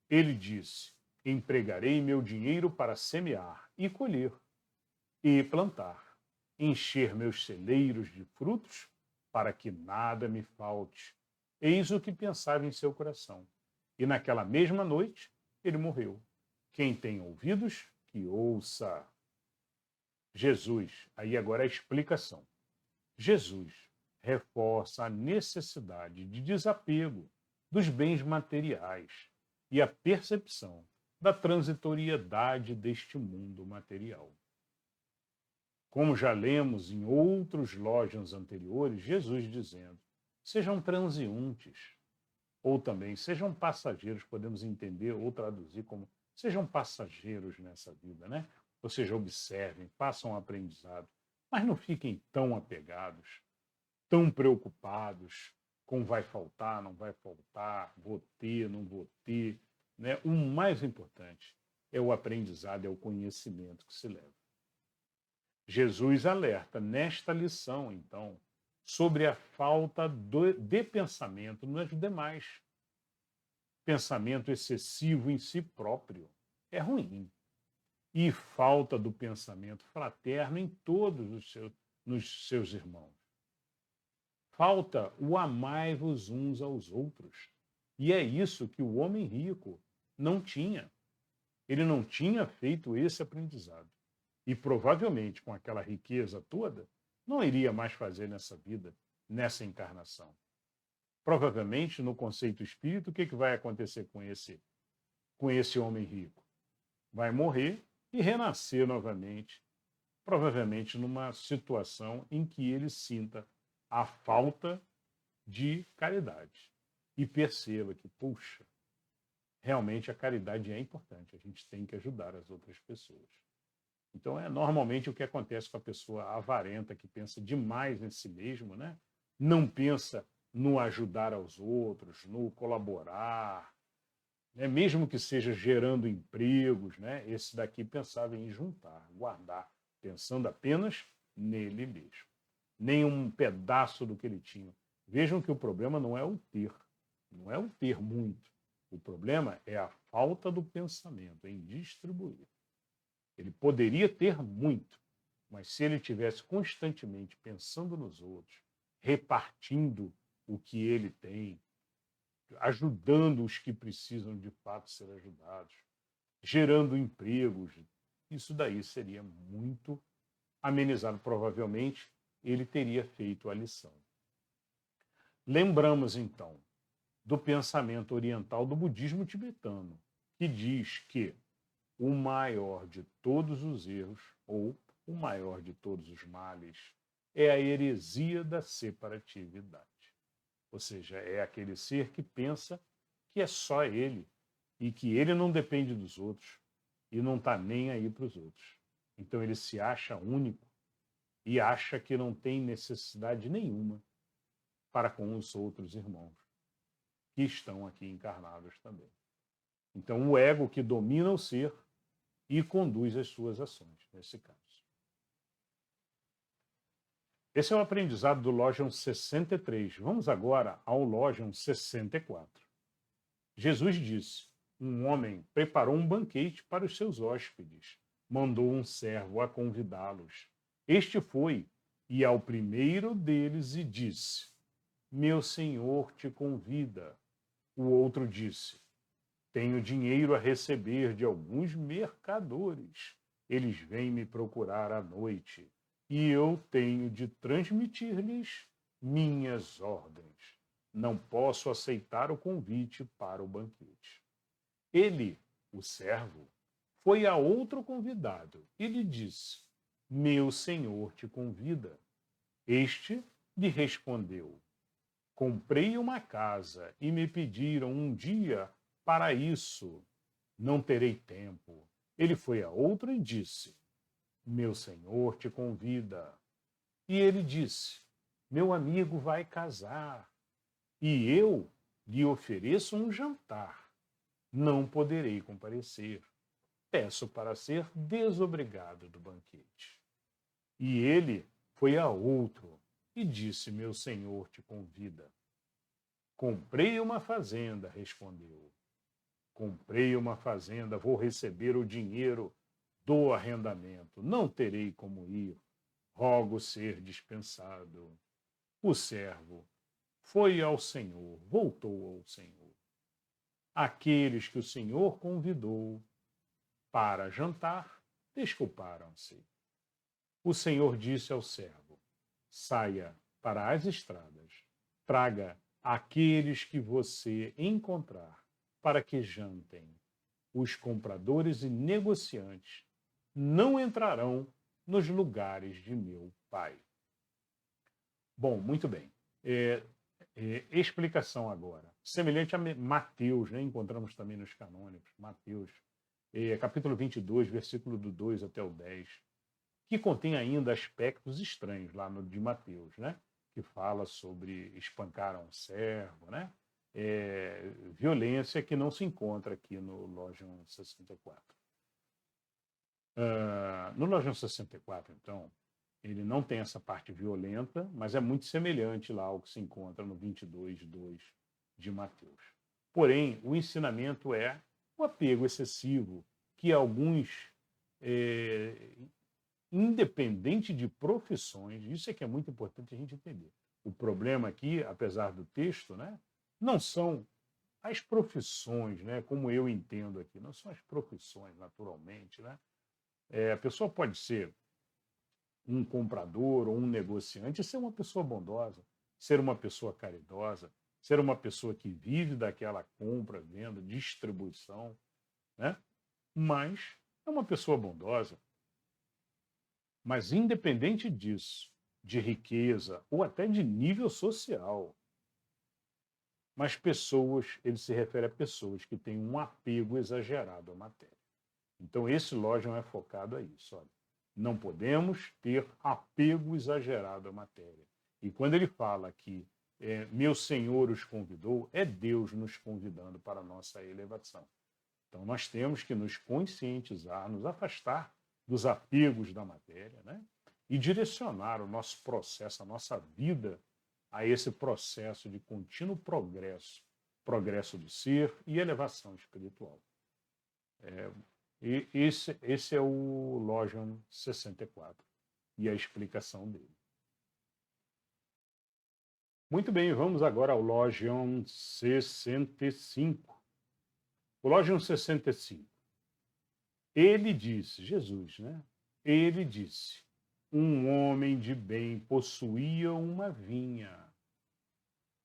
Ele disse: empregarei meu dinheiro para semear e colher, e plantar, encher meus celeiros de frutos, para que nada me falte. Eis o que pensava em seu coração. E naquela mesma noite ele morreu. Quem tem ouvidos, que ouça. Jesus, aí agora a explicação. Jesus reforça a necessidade de desapego dos bens materiais e a percepção da transitoriedade deste mundo material. Como já lemos em outros Logions anteriores, Jesus dizendo: sejam transeuntes, ou também sejam passageiros, podemos entender ou traduzir como sejam passageiros nessa vida, né? Ou seja, observem, façam aprendizado, mas não fiquem tão apegados, tão preocupados com vai faltar, não vai faltar, vou ter, não vou ter, né? O mais importante é o aprendizado, é o conhecimento que se leva. Jesus alerta nesta lição, então, sobre a falta de pensamento nos demais. Pensamento excessivo em si próprio é ruim. E falta do pensamento fraterno em todos nos seus irmãos. Falta o amai-vos uns aos outros. E é isso que o homem rico não tinha. Ele não tinha feito esse aprendizado. E provavelmente, com aquela riqueza toda, não iria mais fazer nessa vida, nessa encarnação. Provavelmente, no conceito espírito, o que vai acontecer com esse homem rico? Vai morrer e renascer novamente, provavelmente numa situação em que ele sinta a falta de caridade. E perceba que, puxa, realmente a caridade é importante, a gente tem que ajudar as outras pessoas. Então, é normalmente o que acontece com a pessoa avarenta, que pensa demais em si mesmo, né? Não pensa no ajudar aos outros, no colaborar, né? Mesmo que seja gerando empregos, né? Esse daqui pensava em juntar, guardar, pensando apenas nele mesmo. Nem um pedaço do que ele tinha. Vejam que o problema não é o ter, não é o ter muito. O problema é a falta do pensamento em distribuir. Ele poderia ter muito, mas se ele tivesse constantemente pensando nos outros, repartindo o que ele tem, ajudando os que precisam de fato ser ajudados, gerando empregos, isso daí seria muito amenizado. Provavelmente ele teria feito a lição. Lembramos então do pensamento oriental do budismo tibetano, que diz que o maior de todos os erros, ou o maior de todos os males, é a heresia da separatividade. Ou seja, é aquele ser que pensa que é só ele e que ele não depende dos outros e não está nem aí para os outros. Então ele se acha único e acha que não tem necessidade nenhuma para com os outros irmãos que estão aqui encarnados também. Então o ego que domina o ser e conduz as suas ações, nesse caso. Esse é o aprendizado do Lógion 63. Vamos agora ao Lógion 64. Jesus disse: um homem preparou um banquete para os seus hóspedes, mandou um servo a convidá-los. Este foi e ao primeiro deles e disse: meu senhor te convida. O outro disse: tenho dinheiro a receber de alguns mercadores. Eles vêm me procurar à noite e eu tenho de transmitir-lhes minhas ordens. Não posso aceitar o convite para o banquete. Ele, o servo, foi a outro convidado e lhe disse: meu senhor te convida. Este lhe respondeu: comprei uma casa e me pediram um dia para isso. Não terei tempo. Ele foi a outro e disse: meu senhor te convida. E ele disse: meu amigo vai casar e eu lhe ofereço um jantar. Não poderei comparecer. Peço para ser desobrigado do banquete. E ele foi a outro e disse: meu senhor te convida. Comprei uma fazenda, respondeu. Comprei uma fazenda, vou receber o dinheiro do arrendamento. Não terei como ir. Rogo ser dispensado. O servo foi ao Senhor, voltou ao Senhor. Aqueles que o Senhor convidou para jantar desculparam-se. O Senhor disse ao servo: saia para as estradas, traga aqueles que você encontrar para que jantem. Os compradores e negociantes não entrarão nos lugares de meu Pai. Bom, muito bem. Explicação agora. Semelhante a Mateus, né? Encontramos também nos canônicos, Mateus, capítulo 22, versículo do 2 até o 10, que contém ainda aspectos estranhos lá no de Mateus, né? Que fala sobre espancar um servo, né? Violência que não se encontra aqui no Lógion 64. No Lógion 64, então, ele não tem essa parte violenta, mas é muito semelhante lá ao que se encontra no 22:2 de Mateus. Porém, o ensinamento é o apego excessivo que alguns, independente de profissões, isso é que é muito importante a gente entender. O problema aqui, apesar do texto, né, não são as profissões, né, como eu entendo aqui, não são as profissões, naturalmente, né? A pessoa pode ser um comprador ou um negociante, ser uma pessoa bondosa, ser uma pessoa caridosa, ser uma pessoa que vive daquela compra, venda, distribuição, né? Mas é uma pessoa bondosa. Mas independente disso, de riqueza ou até de nível social, mas pessoas, ele se refere a pessoas que têm um apego exagerado à matéria. Então, esse Logion é focado a isso. Olha, não podemos ter apego exagerado à matéria. E quando ele fala que meu Senhor os convidou, é Deus nos convidando para a nossa elevação. Então, nós temos que nos conscientizar, nos afastar dos apegos da matéria, né? E direcionar o nosso processo, a nossa vida, a esse processo de contínuo progresso, progresso do ser e elevação espiritual. Esse é o Logion 64 e a explicação dele. Muito bem, vamos agora ao Logion 65. O Logion 65. Ele disse, Jesus, né? Ele disse, um homem de bem possuía uma vinha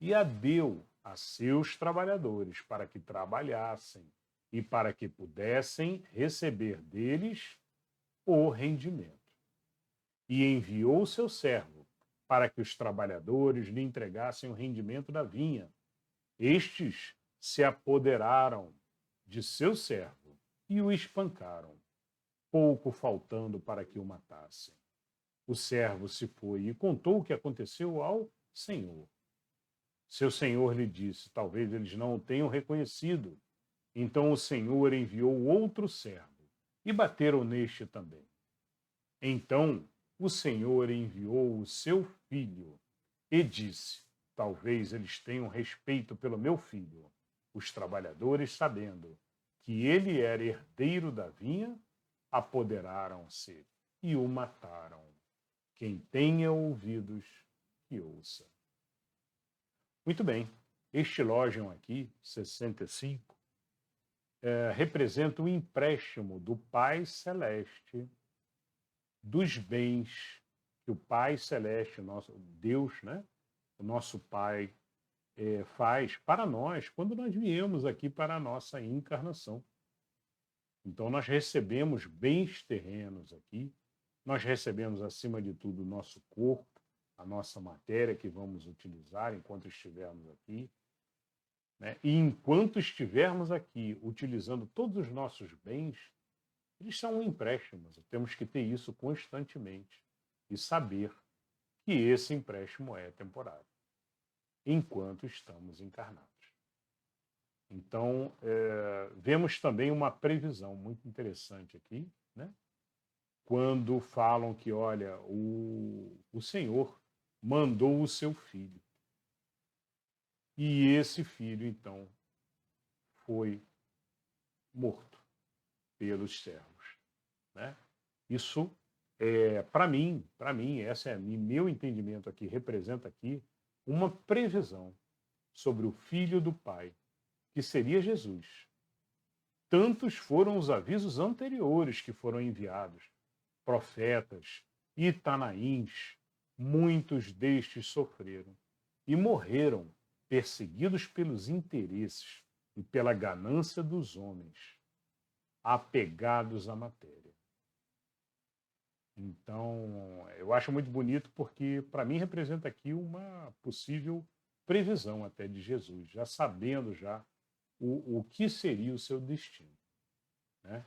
e a deu a seus trabalhadores para que trabalhassem e para que pudessem receber deles o rendimento. E enviou seu servo para que os trabalhadores lhe entregassem o rendimento da vinha. Estes se apoderaram de seu servo e o espancaram, pouco faltando para que o matassem. O servo se foi e contou o que aconteceu ao senhor. Seu senhor lhe disse, talvez eles não o tenham reconhecido. Então o senhor enviou outro servo e bateram neste também. Então o senhor enviou o seu filho e disse, talvez eles tenham respeito pelo meu filho. Os trabalhadores, sabendo que ele era herdeiro da vinha, apoderaram-se e o mataram. Quem tenha ouvidos, que ouça. Muito bem, este Logion aqui, 65, representa o empréstimo do Pai Celeste dos bens que o Pai Celeste, nosso Deus, né? O nosso Pai, faz para nós quando nós viemos aqui para a nossa encarnação. Então, nós recebemos bens terrenos aqui, nós recebemos, acima de tudo, o nosso corpo, a nossa matéria que vamos utilizar enquanto estivermos aqui. Né? E enquanto estivermos aqui utilizando todos os nossos bens, eles são um empréstimo. Temos que ter isso constantemente e saber que esse empréstimo é temporário, enquanto estamos encarnados. Então, vemos também uma previsão muito interessante aqui, né? Quando falam que, olha, o Senhor mandou o seu filho. E esse filho, então, foi morto pelos servos. Né? Isso, para mim, esse é meu entendimento aqui, representa aqui uma previsão sobre o Filho do Pai, que seria Jesus. Tantos foram os avisos anteriores que foram enviados, profetas, Itanaíns, muitos destes sofreram e morreram perseguidos pelos interesses e pela ganância dos homens, apegados à matéria. Então, eu acho muito bonito porque, para mim, representa aqui uma possível previsão até de Jesus, já sabendo já o que seria o seu destino. Né?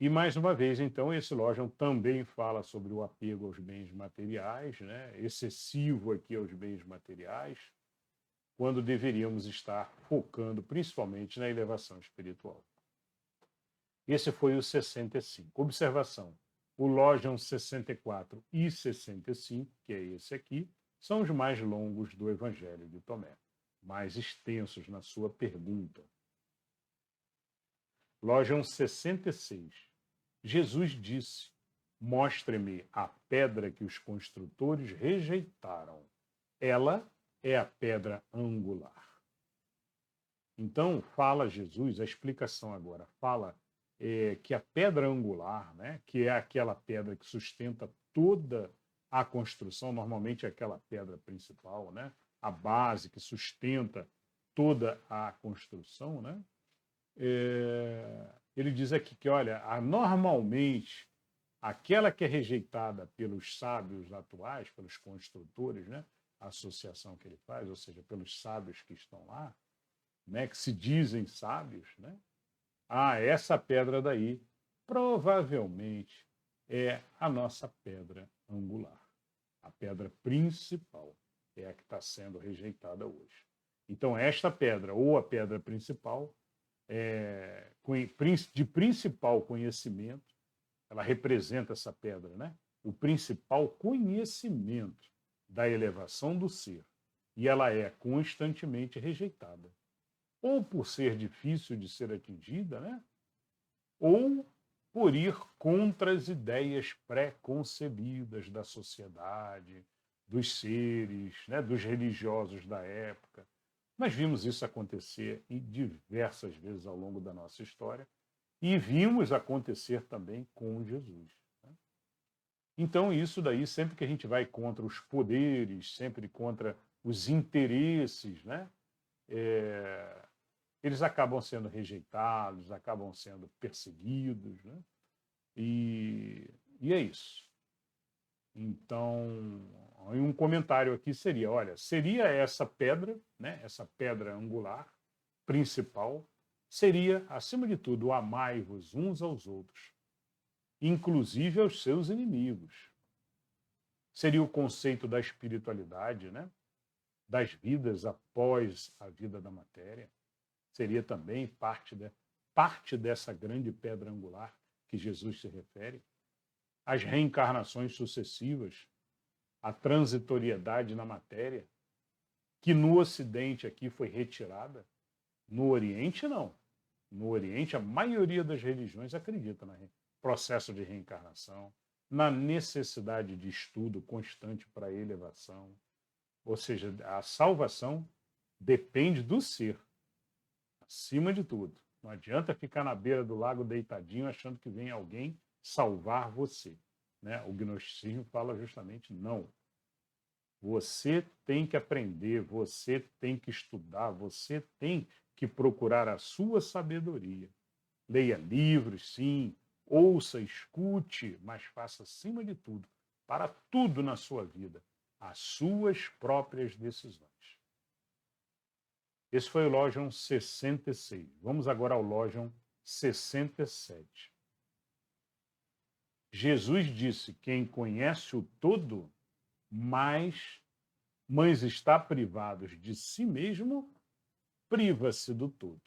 E, mais uma vez, então, esse Logion também fala sobre o apego aos bens materiais, né? Excessivo aqui aos bens materiais, quando deveríamos estar focando principalmente na elevação espiritual. Esse foi o 65. Observação: o Logion 64 e 65, que é esse aqui, são os mais longos do Evangelho de Tomé, mais extensos na sua pergunta. Logion 66. Jesus disse: mostre-me a pedra que os construtores rejeitaram. Ela é a pedra angular. Então, fala Jesus, a explicação agora, fala que a pedra angular, né, que é aquela pedra que sustenta toda a construção, normalmente é aquela pedra principal, né, a base que sustenta toda a construção, né, ele diz aqui que, olha, normalmente, aquela que é rejeitada pelos sábios atuais, pelos construtores, né, a associação que ele faz, ou seja, pelos sábios que estão lá, né, que se dizem sábios, né, Ah, essa pedra daí provavelmente é a nossa pedra angular. A pedra principal é a que está sendo rejeitada hoje. Então, esta pedra, ou a pedra principal, de principal conhecimento, ela representa essa pedra, né? O principal conhecimento da elevação do ser. E ela é constantemente rejeitada. Ou por ser difícil de ser atingida, né? Ou por ir contra as ideias pré-concebidas da sociedade, dos seres, né? Dos religiosos da época. Nós vimos isso acontecer diversas vezes ao longo da nossa história e vimos acontecer também com Jesus. Né? Então, isso daí, sempre que a gente vai contra os poderes, sempre contra os interesses, né? Eles acabam sendo rejeitados, acabam sendo perseguidos, né? E é isso. Então, um comentário aqui seria, olha, seria essa pedra, né, essa pedra angular principal, seria, acima de tudo, amai-vos uns aos outros, inclusive aos seus inimigos. Seria o conceito da espiritualidade, né, das vidas após a vida da matéria. Seria também parte dessa grande pedra angular que Jesus se refere. As reencarnações sucessivas, a transitoriedade na matéria, que no Ocidente aqui foi retirada, no Oriente não. No Oriente, a maioria das religiões acredita no processo de reencarnação, na necessidade de estudo constante para a elevação. Ou seja, a salvação depende do ser, acima de tudo. Não adianta ficar na beira do lago deitadinho achando que vem alguém salvar você. Né? O gnosticismo fala justamente não. Você tem que aprender, você tem que estudar, você tem que procurar a sua sabedoria. Leia livros, sim, ouça, escute, mas faça, acima de tudo, para tudo na sua vida, as suas próprias decisões. Esse foi o Logion 66. Vamos agora ao Logion 67. Jesus disse: quem conhece o todo, mas está privado de si mesmo, priva-se do todo.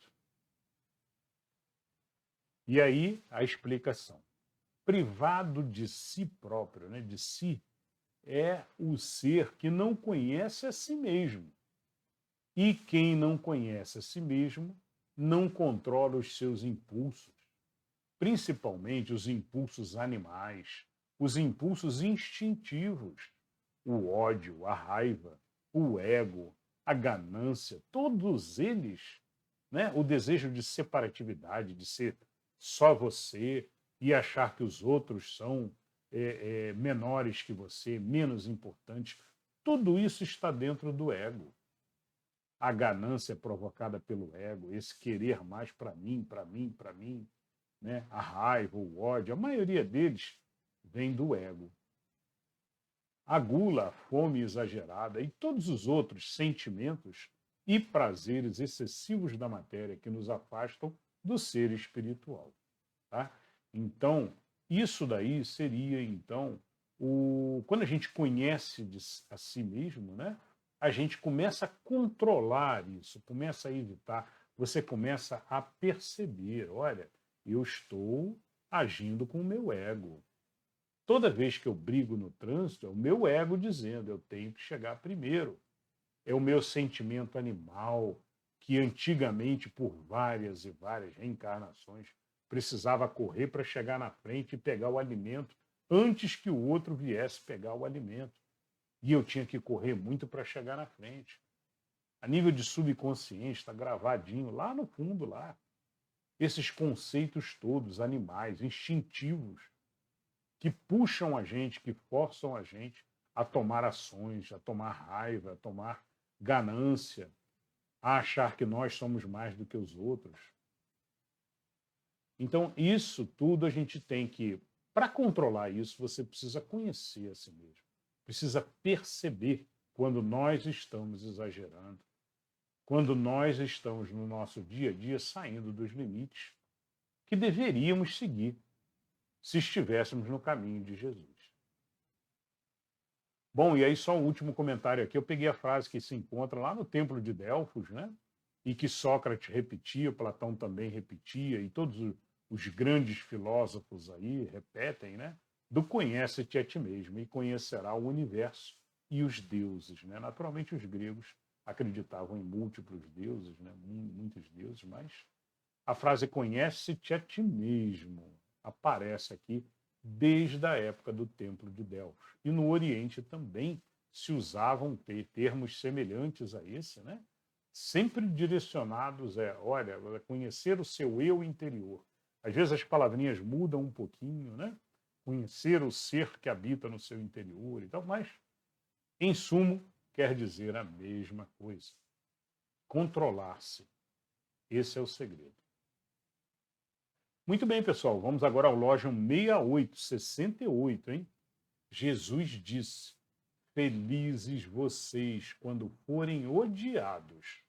E aí a explicação. Privado de si próprio, né, de si, é o ser que não conhece a si mesmo. E quem não conhece a si mesmo não controla os seus impulsos, principalmente os impulsos animais, os impulsos instintivos, o ódio, a raiva, o ego, a ganância, todos eles, né? O desejo de separatividade, de ser só você e achar que os outros são menores que você, menos importantes, tudo isso está dentro do ego. A ganância é provocada pelo ego, esse querer mais para mim, para mim, para mim, né? A raiva, o ódio, a maioria deles vem do ego. A gula, a fome exagerada e todos os outros sentimentos e prazeres excessivos da matéria que nos afastam do ser espiritual. Tá? Então, isso daí seria, então, quando a gente conhece a si mesmo, né? A gente começa a controlar isso, começa a evitar, você começa a perceber, olha, eu estou agindo com o meu ego. Toda vez que eu brigo no trânsito, é o meu ego dizendo, eu tenho que chegar primeiro. É o meu sentimento animal, que antigamente, por várias e várias reencarnações, precisava correr para chegar na frente e pegar o alimento antes que o outro viesse pegar o alimento. E eu tinha que correr muito para chegar na frente. A nível de subconsciente, está gravadinho lá no fundo, lá. Esses conceitos todos, animais, instintivos, que puxam a gente, que forçam a gente a tomar ações, a tomar raiva, a tomar ganância, a achar que nós somos mais do que os outros. Então, isso tudo a gente tem que, para controlar isso, você precisa conhecer a si mesmo. Precisa perceber quando nós estamos exagerando, quando nós estamos no nosso dia a dia saindo dos limites. que deveríamos seguir se estivéssemos no caminho de Jesus. Bom, e aí só um último comentário aqui. Eu peguei a frase que se encontra lá no Templo de Delfos, né? E que Sócrates repetia, Platão também repetia, e todos os grandes filósofos aí repetem, né? Do conhece-te a ti mesmo e conhecerá o universo e os deuses, né? Naturalmente os gregos acreditavam em múltiplos deuses, né? Muitos deuses, mas a frase conhece-te a ti mesmo aparece aqui desde a época do Templo de Delfos. E no Oriente também se usavam termos semelhantes a esse, né? Sempre direcionados olha, conhecer o seu eu interior. Às vezes as palavrinhas mudam um pouquinho, né? Conhecer o ser que habita no seu interior e tal, mas, em sumo, quer dizer a mesma coisa. Controlar-se. Esse é o segredo. Muito bem, pessoal. Vamos agora ao Logion 68, hein? Jesus disse, felizes vocês quando forem odiados,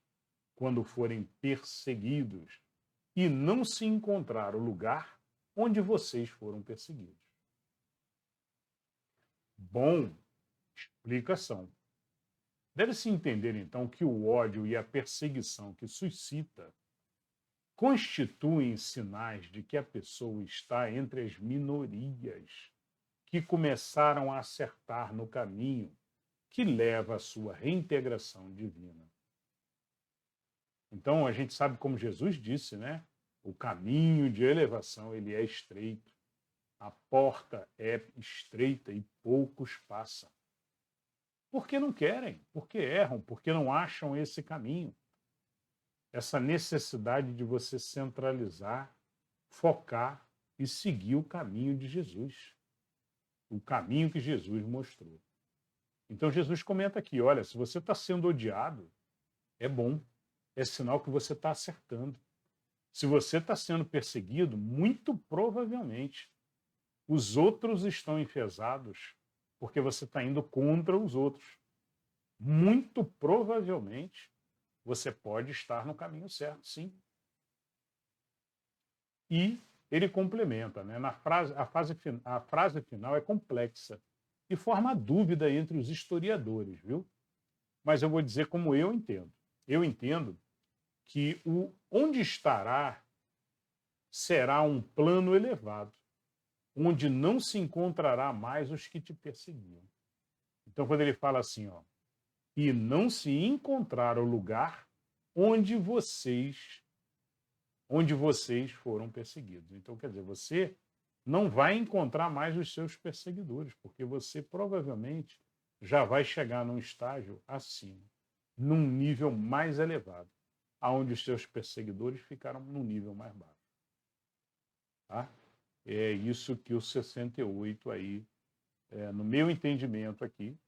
quando forem perseguidos, e não se encontrar o lugar onde vocês foram perseguidos. Bom, explicação. Deve-se entender, então, que o ódio e a perseguição que suscita constituem sinais de que a pessoa está entre as minorias que começaram a acertar no caminho que leva à sua reintegração divina. Então, a gente sabe, como Jesus disse, né? O caminho de elevação ele é estreito, a porta é estreita e poucos passam. Porque não querem, porque erram, porque não acham esse caminho. Essa necessidade de você centralizar, focar e seguir o caminho de Jesus. O caminho que Jesus mostrou. Então Jesus comenta aqui, olha, se você está sendo odiado, é bom, é sinal que você está acertando. Se você está sendo perseguido, muito provavelmente os outros estão enfesados porque você está indo contra os outros. Muito provavelmente você pode estar no caminho certo, sim. E ele complementa, né? A frase final é complexa e forma dúvida entre os historiadores, viu? Mas eu vou dizer como eu entendo. Eu entendo que o onde estará será um plano elevado, onde não se encontrará mais os que te perseguiam. Então, quando ele fala assim, ó, e não se encontrar o lugar onde vocês foram perseguidos. Então, quer dizer, você não vai encontrar mais os seus perseguidores, porque você provavelmente já vai chegar num estágio acima, num nível mais elevado, aonde os seus perseguidores ficaram num nível mais baixo. Tá? É isso que o 68 aí, no meu entendimento aqui,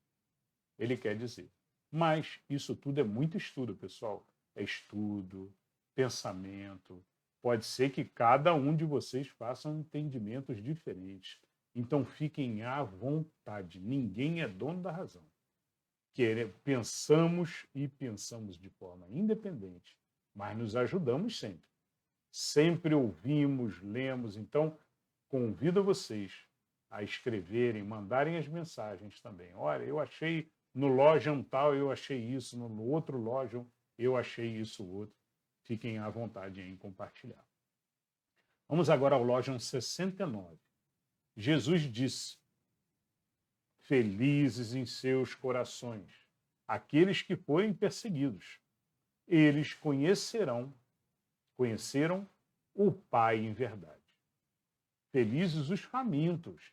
ele quer dizer. Mas isso tudo é muito estudo, pessoal. É estudo, pensamento. Pode ser que cada um de vocês faça entendimentos diferentes. Então fiquem à vontade. Ninguém é dono da razão. Pensamos de forma independente, mas nos ajudamos sempre. Sempre ouvimos, lemos. Então, convido vocês a escreverem, mandarem as mensagens também. Olha, eu achei no Logion tal, eu achei isso, no outro Logion eu achei isso outro. Fiquem à vontade em compartilhar. Vamos agora ao Logion 69. Jesus disse, felizes em seus corações, aqueles que forem perseguidos. Eles conheceram o Pai em verdade. Felizes os famintos,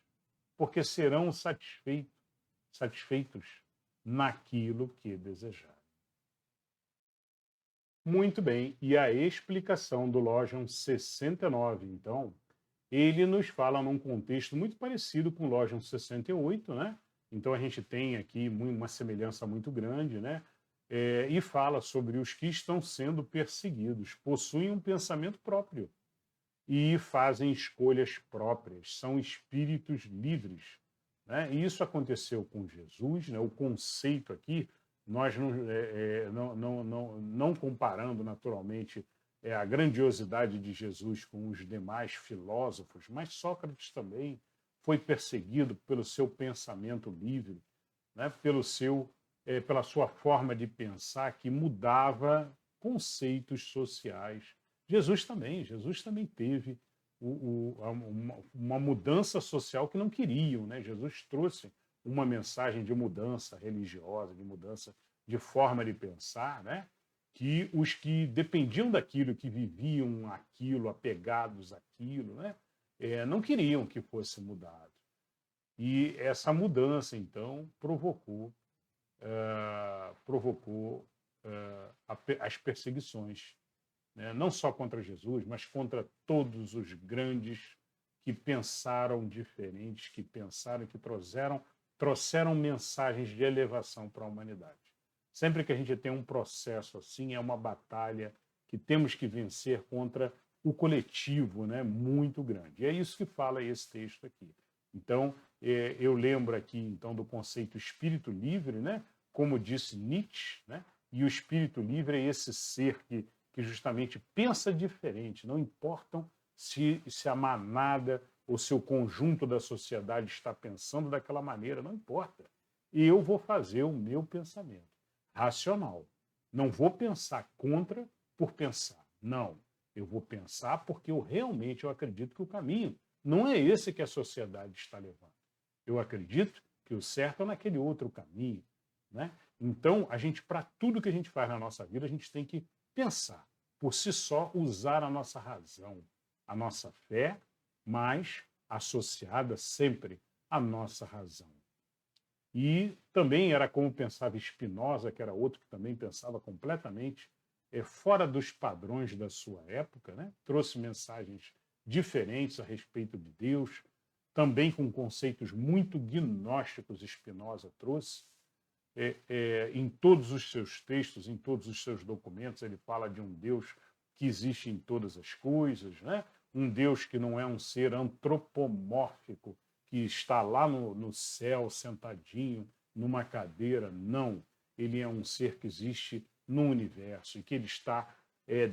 porque serão satisfeitos naquilo que desejarem. Muito bem, e a explicação do Logion 69, então, ele nos fala num contexto muito parecido com o Logion 68, né? Então a gente tem aqui uma semelhança muito grande, né? E fala sobre os que estão sendo perseguidos, possuem um pensamento próprio e fazem escolhas próprias, são espíritos livres, né? E isso aconteceu com Jesus, né? O conceito aqui, nós não comparando naturalmente a grandiosidade de Jesus com os demais filósofos, mas Sócrates também foi perseguido pelo seu pensamento livre, né? Pela sua forma de pensar que mudava conceitos sociais. Jesus também teve uma mudança social que não queriam, né? Jesus trouxe uma mensagem de mudança religiosa, de mudança de forma de pensar, né? Que os que dependiam daquilo, que viviam aquilo, apegados àquilo, né? Não queriam que fosse mudado. E essa mudança, então, provocou as perseguições, né? Não só contra Jesus, mas contra todos os grandes que pensaram diferentes, que pensaram, que trouxeram mensagens de elevação para a humanidade. Sempre que a gente tem um processo assim, é uma batalha que temos que vencer contra o coletivo, né, muito grande. E é isso que fala esse texto aqui. Então, eu lembro aqui então do conceito espírito livre, né, como disse Nietzsche, né, e o espírito livre é esse ser que justamente pensa diferente, não importam se a manada ou se o conjunto da sociedade está pensando daquela maneira, não importa. Eu vou fazer o meu pensamento racional. Não vou pensar contra por pensar. Não. Eu vou pensar porque eu acredito que o caminho não é esse que a sociedade está levando. Eu acredito que o certo é naquele outro caminho, né? Então, para tudo que a gente faz na nossa vida, a gente tem que pensar, por si só, usar a nossa razão, a nossa fé, mas associada sempre à nossa razão. E também era como pensava Spinoza, que era outro que também pensava completamente fora dos padrões da sua época, né? Trouxe mensagens diferentes a respeito de Deus, também com conceitos muito gnósticos Spinoza trouxe. Em todos os seus textos, em todos os seus documentos, ele fala de um Deus que existe em todas as coisas, né? Um Deus que não é um ser antropomórfico, que está lá no céu, sentadinho, numa cadeira. Não. Ele é um ser que existe no universo e que ele está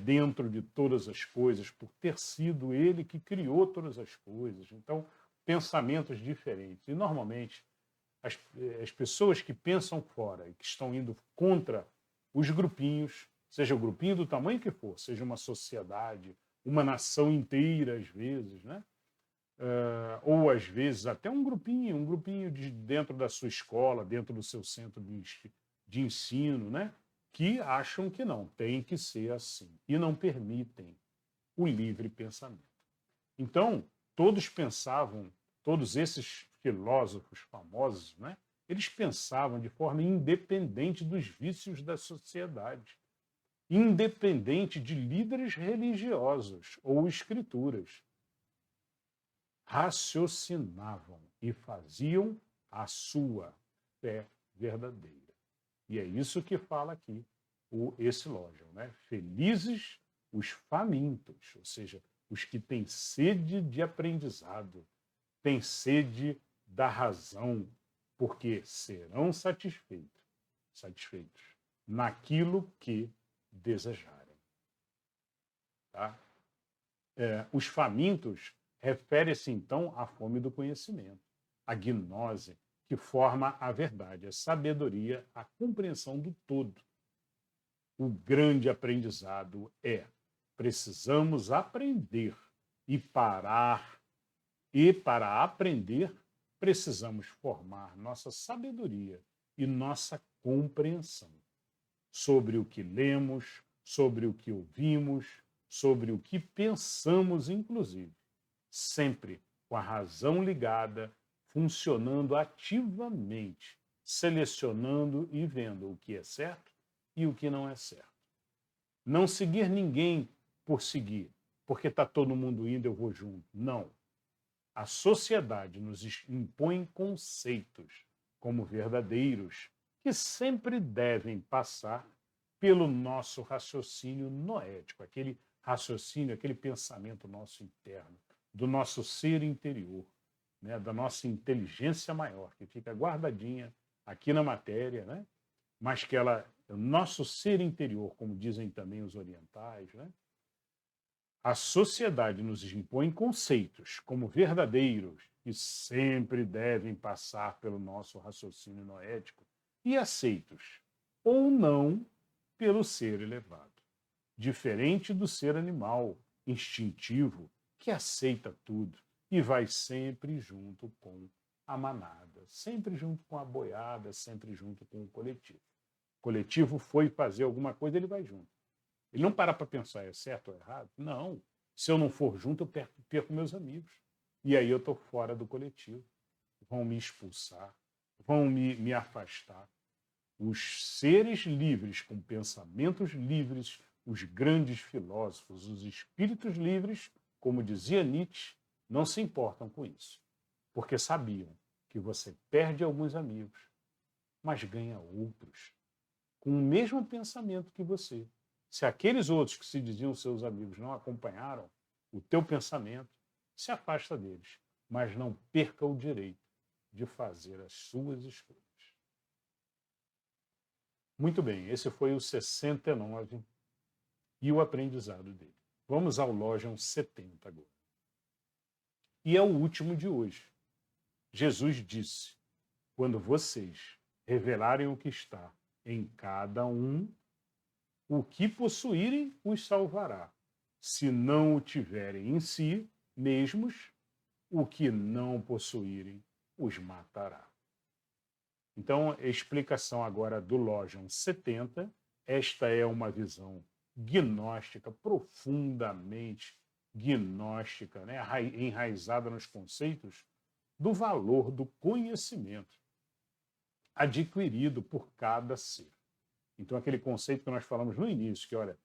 dentro de todas as coisas, por ter sido ele que criou todas as coisas. Então, pensamentos diferentes. E, normalmente, as pessoas que pensam fora e que estão indo contra os grupinhos, seja o grupinho do tamanho que for, seja uma sociedade, uma nação inteira, às vezes, né? Ou às vezes até um grupinho dentro da sua escola, dentro do seu centro de ensino, né? Que acham que não, tem que ser assim e não permitem o livre pensamento. Então, todos esses filósofos famosos, né? Eles pensavam de forma independente dos vícios da sociedade, independente de líderes religiosos ou escrituras. Raciocinavam e faziam a sua fé verdadeira. E é isso que fala aqui esse Lógion, né? Felizes os famintos, ou seja, os que têm sede de aprendizado, têm sede da razão, porque serão satisfeitos naquilo que desejarem. Tá? Os famintos refere-se, então, à fome do conhecimento, à gnose, que forma a verdade, a sabedoria, a compreensão do todo. O grande aprendizado precisamos aprender e parar. E para aprender, precisamos formar nossa sabedoria e nossa compreensão sobre o que lemos, sobre o que ouvimos, sobre o que pensamos, inclusive, sempre com a razão ligada, funcionando ativamente, selecionando e vendo o que é certo e o que não é certo. Não seguir ninguém por seguir, porque está todo mundo indo, eu vou junto. Não. A sociedade nos impõe conceitos como verdadeiros, que sempre devem passar pelo nosso raciocínio noético, aquele raciocínio, aquele pensamento nosso interno, do nosso ser interior, né, da nossa inteligência maior, que fica guardadinha aqui na matéria, né, mas que o nosso ser interior, como dizem também os orientais, né, A sociedade nos impõe conceitos como verdadeiros que sempre devem passar pelo nosso raciocínio noético e aceitos, ou não, pelo ser elevado. Diferente do ser animal, instintivo, que aceita tudo e vai sempre junto com a manada, sempre junto com a boiada, sempre junto com o coletivo. O coletivo foi fazer alguma coisa, ele vai junto. Ele não para pensar, é certo ou errado? Não. Se eu não for junto, eu perco meus amigos. E aí eu estou fora do coletivo. Vão me expulsar, vão me afastar. Os seres livres, com pensamentos livres, os grandes filósofos, os espíritos livres, como dizia Nietzsche, não se importam com isso. Porque sabiam que você perde alguns amigos, mas ganha outros com o mesmo pensamento que você. Se aqueles outros que se diziam seus amigos não acompanharam o teu pensamento, se afasta deles, mas não perca o direito de fazer as suas escolhas. Muito bem, esse foi o 69 e o aprendizado dele. Vamos ao Lógion 70 agora. E é o último de hoje. Jesus disse: quando vocês revelarem o que está em cada um, o que possuírem os salvará. Se não o tiverem em si mesmos, o que não possuírem os matará. Então, a explicação agora do Lógion 70, esta é uma visão gnóstica, profundamente gnóstica, né? Enraizada nos conceitos do valor do conhecimento adquirido por cada ser. Então, aquele conceito que nós falamos no início, que, olha,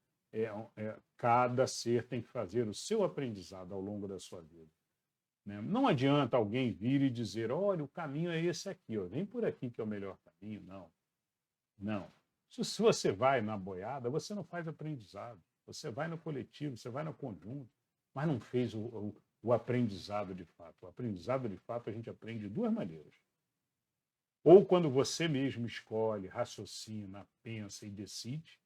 cada ser tem que fazer o seu aprendizado ao longo da sua vida. Né? Não adianta alguém vir e dizer, olha, o caminho é esse aqui, ó, vem por aqui que é o melhor caminho. Não. Não. Se você vai na boiada, você não faz aprendizado. Você vai no coletivo, você vai no conjunto, mas não fez o aprendizado de fato. O aprendizado de fato a gente aprende de duas maneiras. Ou quando você mesmo escolhe, raciocina, pensa e decide,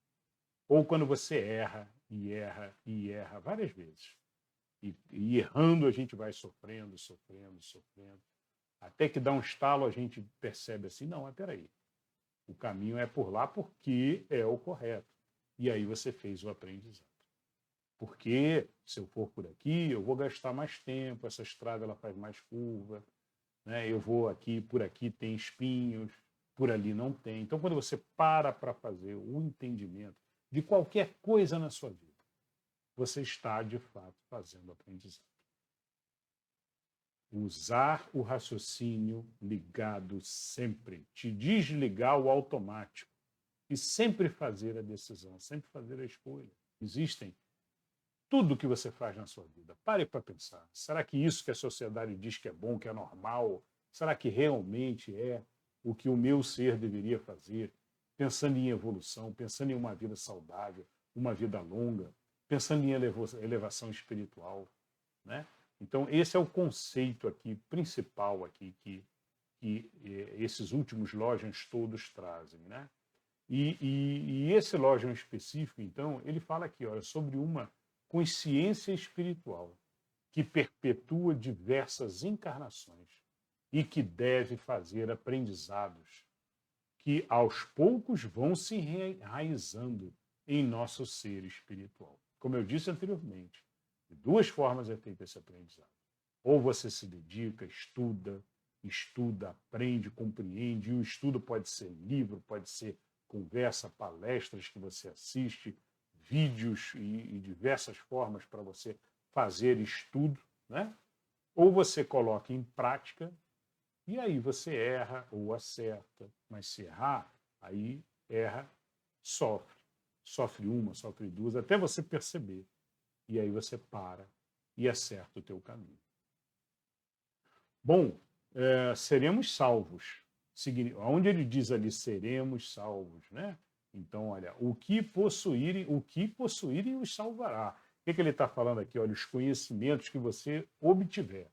ou quando você erra e erra e erra várias vezes. E errando a gente vai sofrendo, sofrendo, sofrendo, até que dá um estalo, a gente percebe assim, não, mas peraí, o caminho é por lá porque é o correto. E aí você fez o aprendizado. Porque se eu for por aqui, eu vou gastar mais tempo, essa estrada ela faz mais curva, né? Eu vou aqui, por aqui tem espinhos, por ali não tem. Então, quando você para fazer o entendimento de qualquer coisa na sua vida, você está, de fato, fazendo aprendizado. Usar o raciocínio ligado sempre, te desligar o automático e sempre fazer a decisão, sempre fazer a escolha. Existem tudo que você faz na sua vida. Pare para pensar. Será que isso que a sociedade diz que é bom, que é normal, será que realmente é o que o meu ser deveria fazer? Pensando em evolução, pensando em uma vida saudável, uma vida longa, pensando em elevação espiritual, né? Então, esse é o conceito aqui, principal aqui, que esses últimos Lógions todos trazem, né? E esse Lógion específico, então, ele fala aqui, olha, sobre uma consciência espiritual que perpetua diversas encarnações e que deve fazer aprendizados que aos poucos vão se enraizando em nosso ser espiritual. Como eu disse anteriormente, de duas formas é feito esse aprendizado. Ou você se dedica, estuda, aprende, compreende, e o estudo pode ser livro, pode ser conversa, palestras que você assiste, vídeos e diversas formas para você fazer estudo, né? Ou você coloca em prática e aí você erra ou acerta, mas se errar, aí erra, sofre. Sofre uma, sofre duas, até você perceber. E aí você para e acerta o teu caminho. Bom, seremos salvos. Onde ele diz ali, seremos salvos, né? Então, olha, o que possuírem os salvará. O que ele está falando aqui? Olha, os conhecimentos que você obtiver,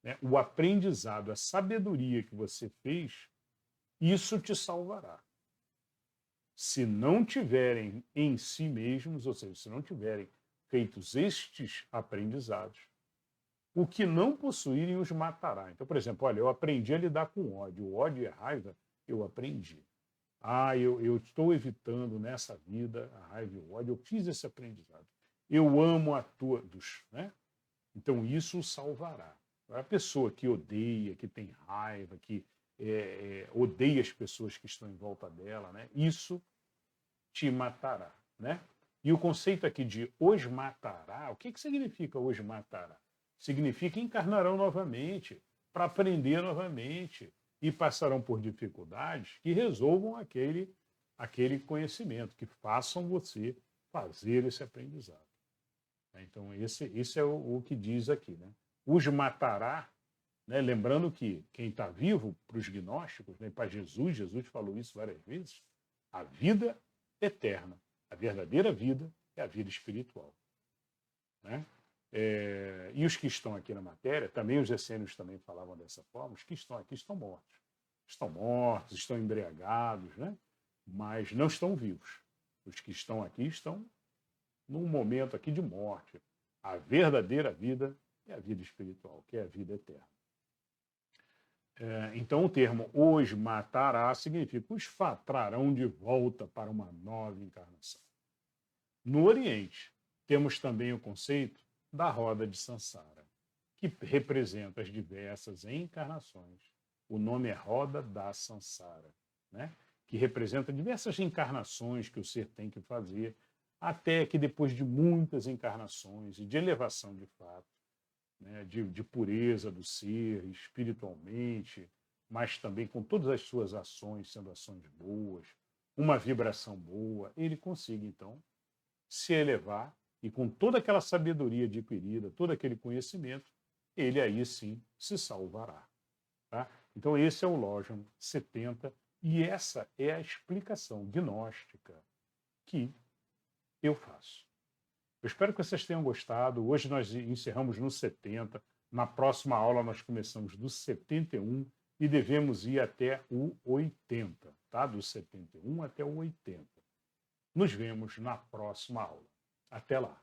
né? O aprendizado, a sabedoria que você fez, isso te salvará. Se não tiverem em si mesmos, ou seja, se não tiverem feitos estes aprendizados, o que não possuírem os matará. Então, por exemplo, olha, eu aprendi a lidar com ódio. O ódio e a raiva, eu aprendi. Eu estou evitando nessa vida a raiva e o ódio. Eu fiz esse aprendizado. Eu amo a todos, né? Então, isso o salvará. A pessoa que odeia, que tem raiva, que odeia as pessoas que estão em volta dela, né? Isso te matará, né? E o conceito aqui de os matará, o que significa os matará? Significa encarnarão novamente, para aprender novamente, e passarão por dificuldades que resolvam aquele conhecimento, que façam você fazer esse aprendizado. Então, esse é o que diz aqui, né? Os matará, né? Lembrando que quem está vivo, para os gnósticos, né? Para Jesus falou isso várias vezes, a vida eterna, a verdadeira vida é a vida espiritual, né? E os que estão aqui na matéria, também os essênios também falavam dessa forma, os que estão aqui estão mortos. Estão mortos, estão embriagados, né? Mas não estão vivos. Os que estão aqui estão num momento aqui de morte. A verdadeira vida é a vida espiritual, que é a vida eterna. Então o termo os matará significa os trarão de volta para uma nova encarnação. No Oriente, temos também o conceito da roda de Sansara, que representa as diversas encarnações. O nome é roda da Sansara, né? Que representa diversas encarnações que o ser tem que fazer, até que depois de muitas encarnações e de elevação de fato, né, de pureza do ser espiritualmente, mas também com todas as suas ações, sendo ações boas, uma vibração boa, ele consiga, então, se elevar e com toda aquela sabedoria adquirida, todo aquele conhecimento, ele aí sim se salvará. Tá? Então esse é o Lojam 70 e essa é a explicação gnóstica que eu faço. Eu espero que vocês tenham gostado. Hoje nós encerramos no 70. Na próxima aula nós começamos do 71 e devemos ir até o 80, tá? Do 71 até o 80. Nos vemos na próxima aula. Até lá.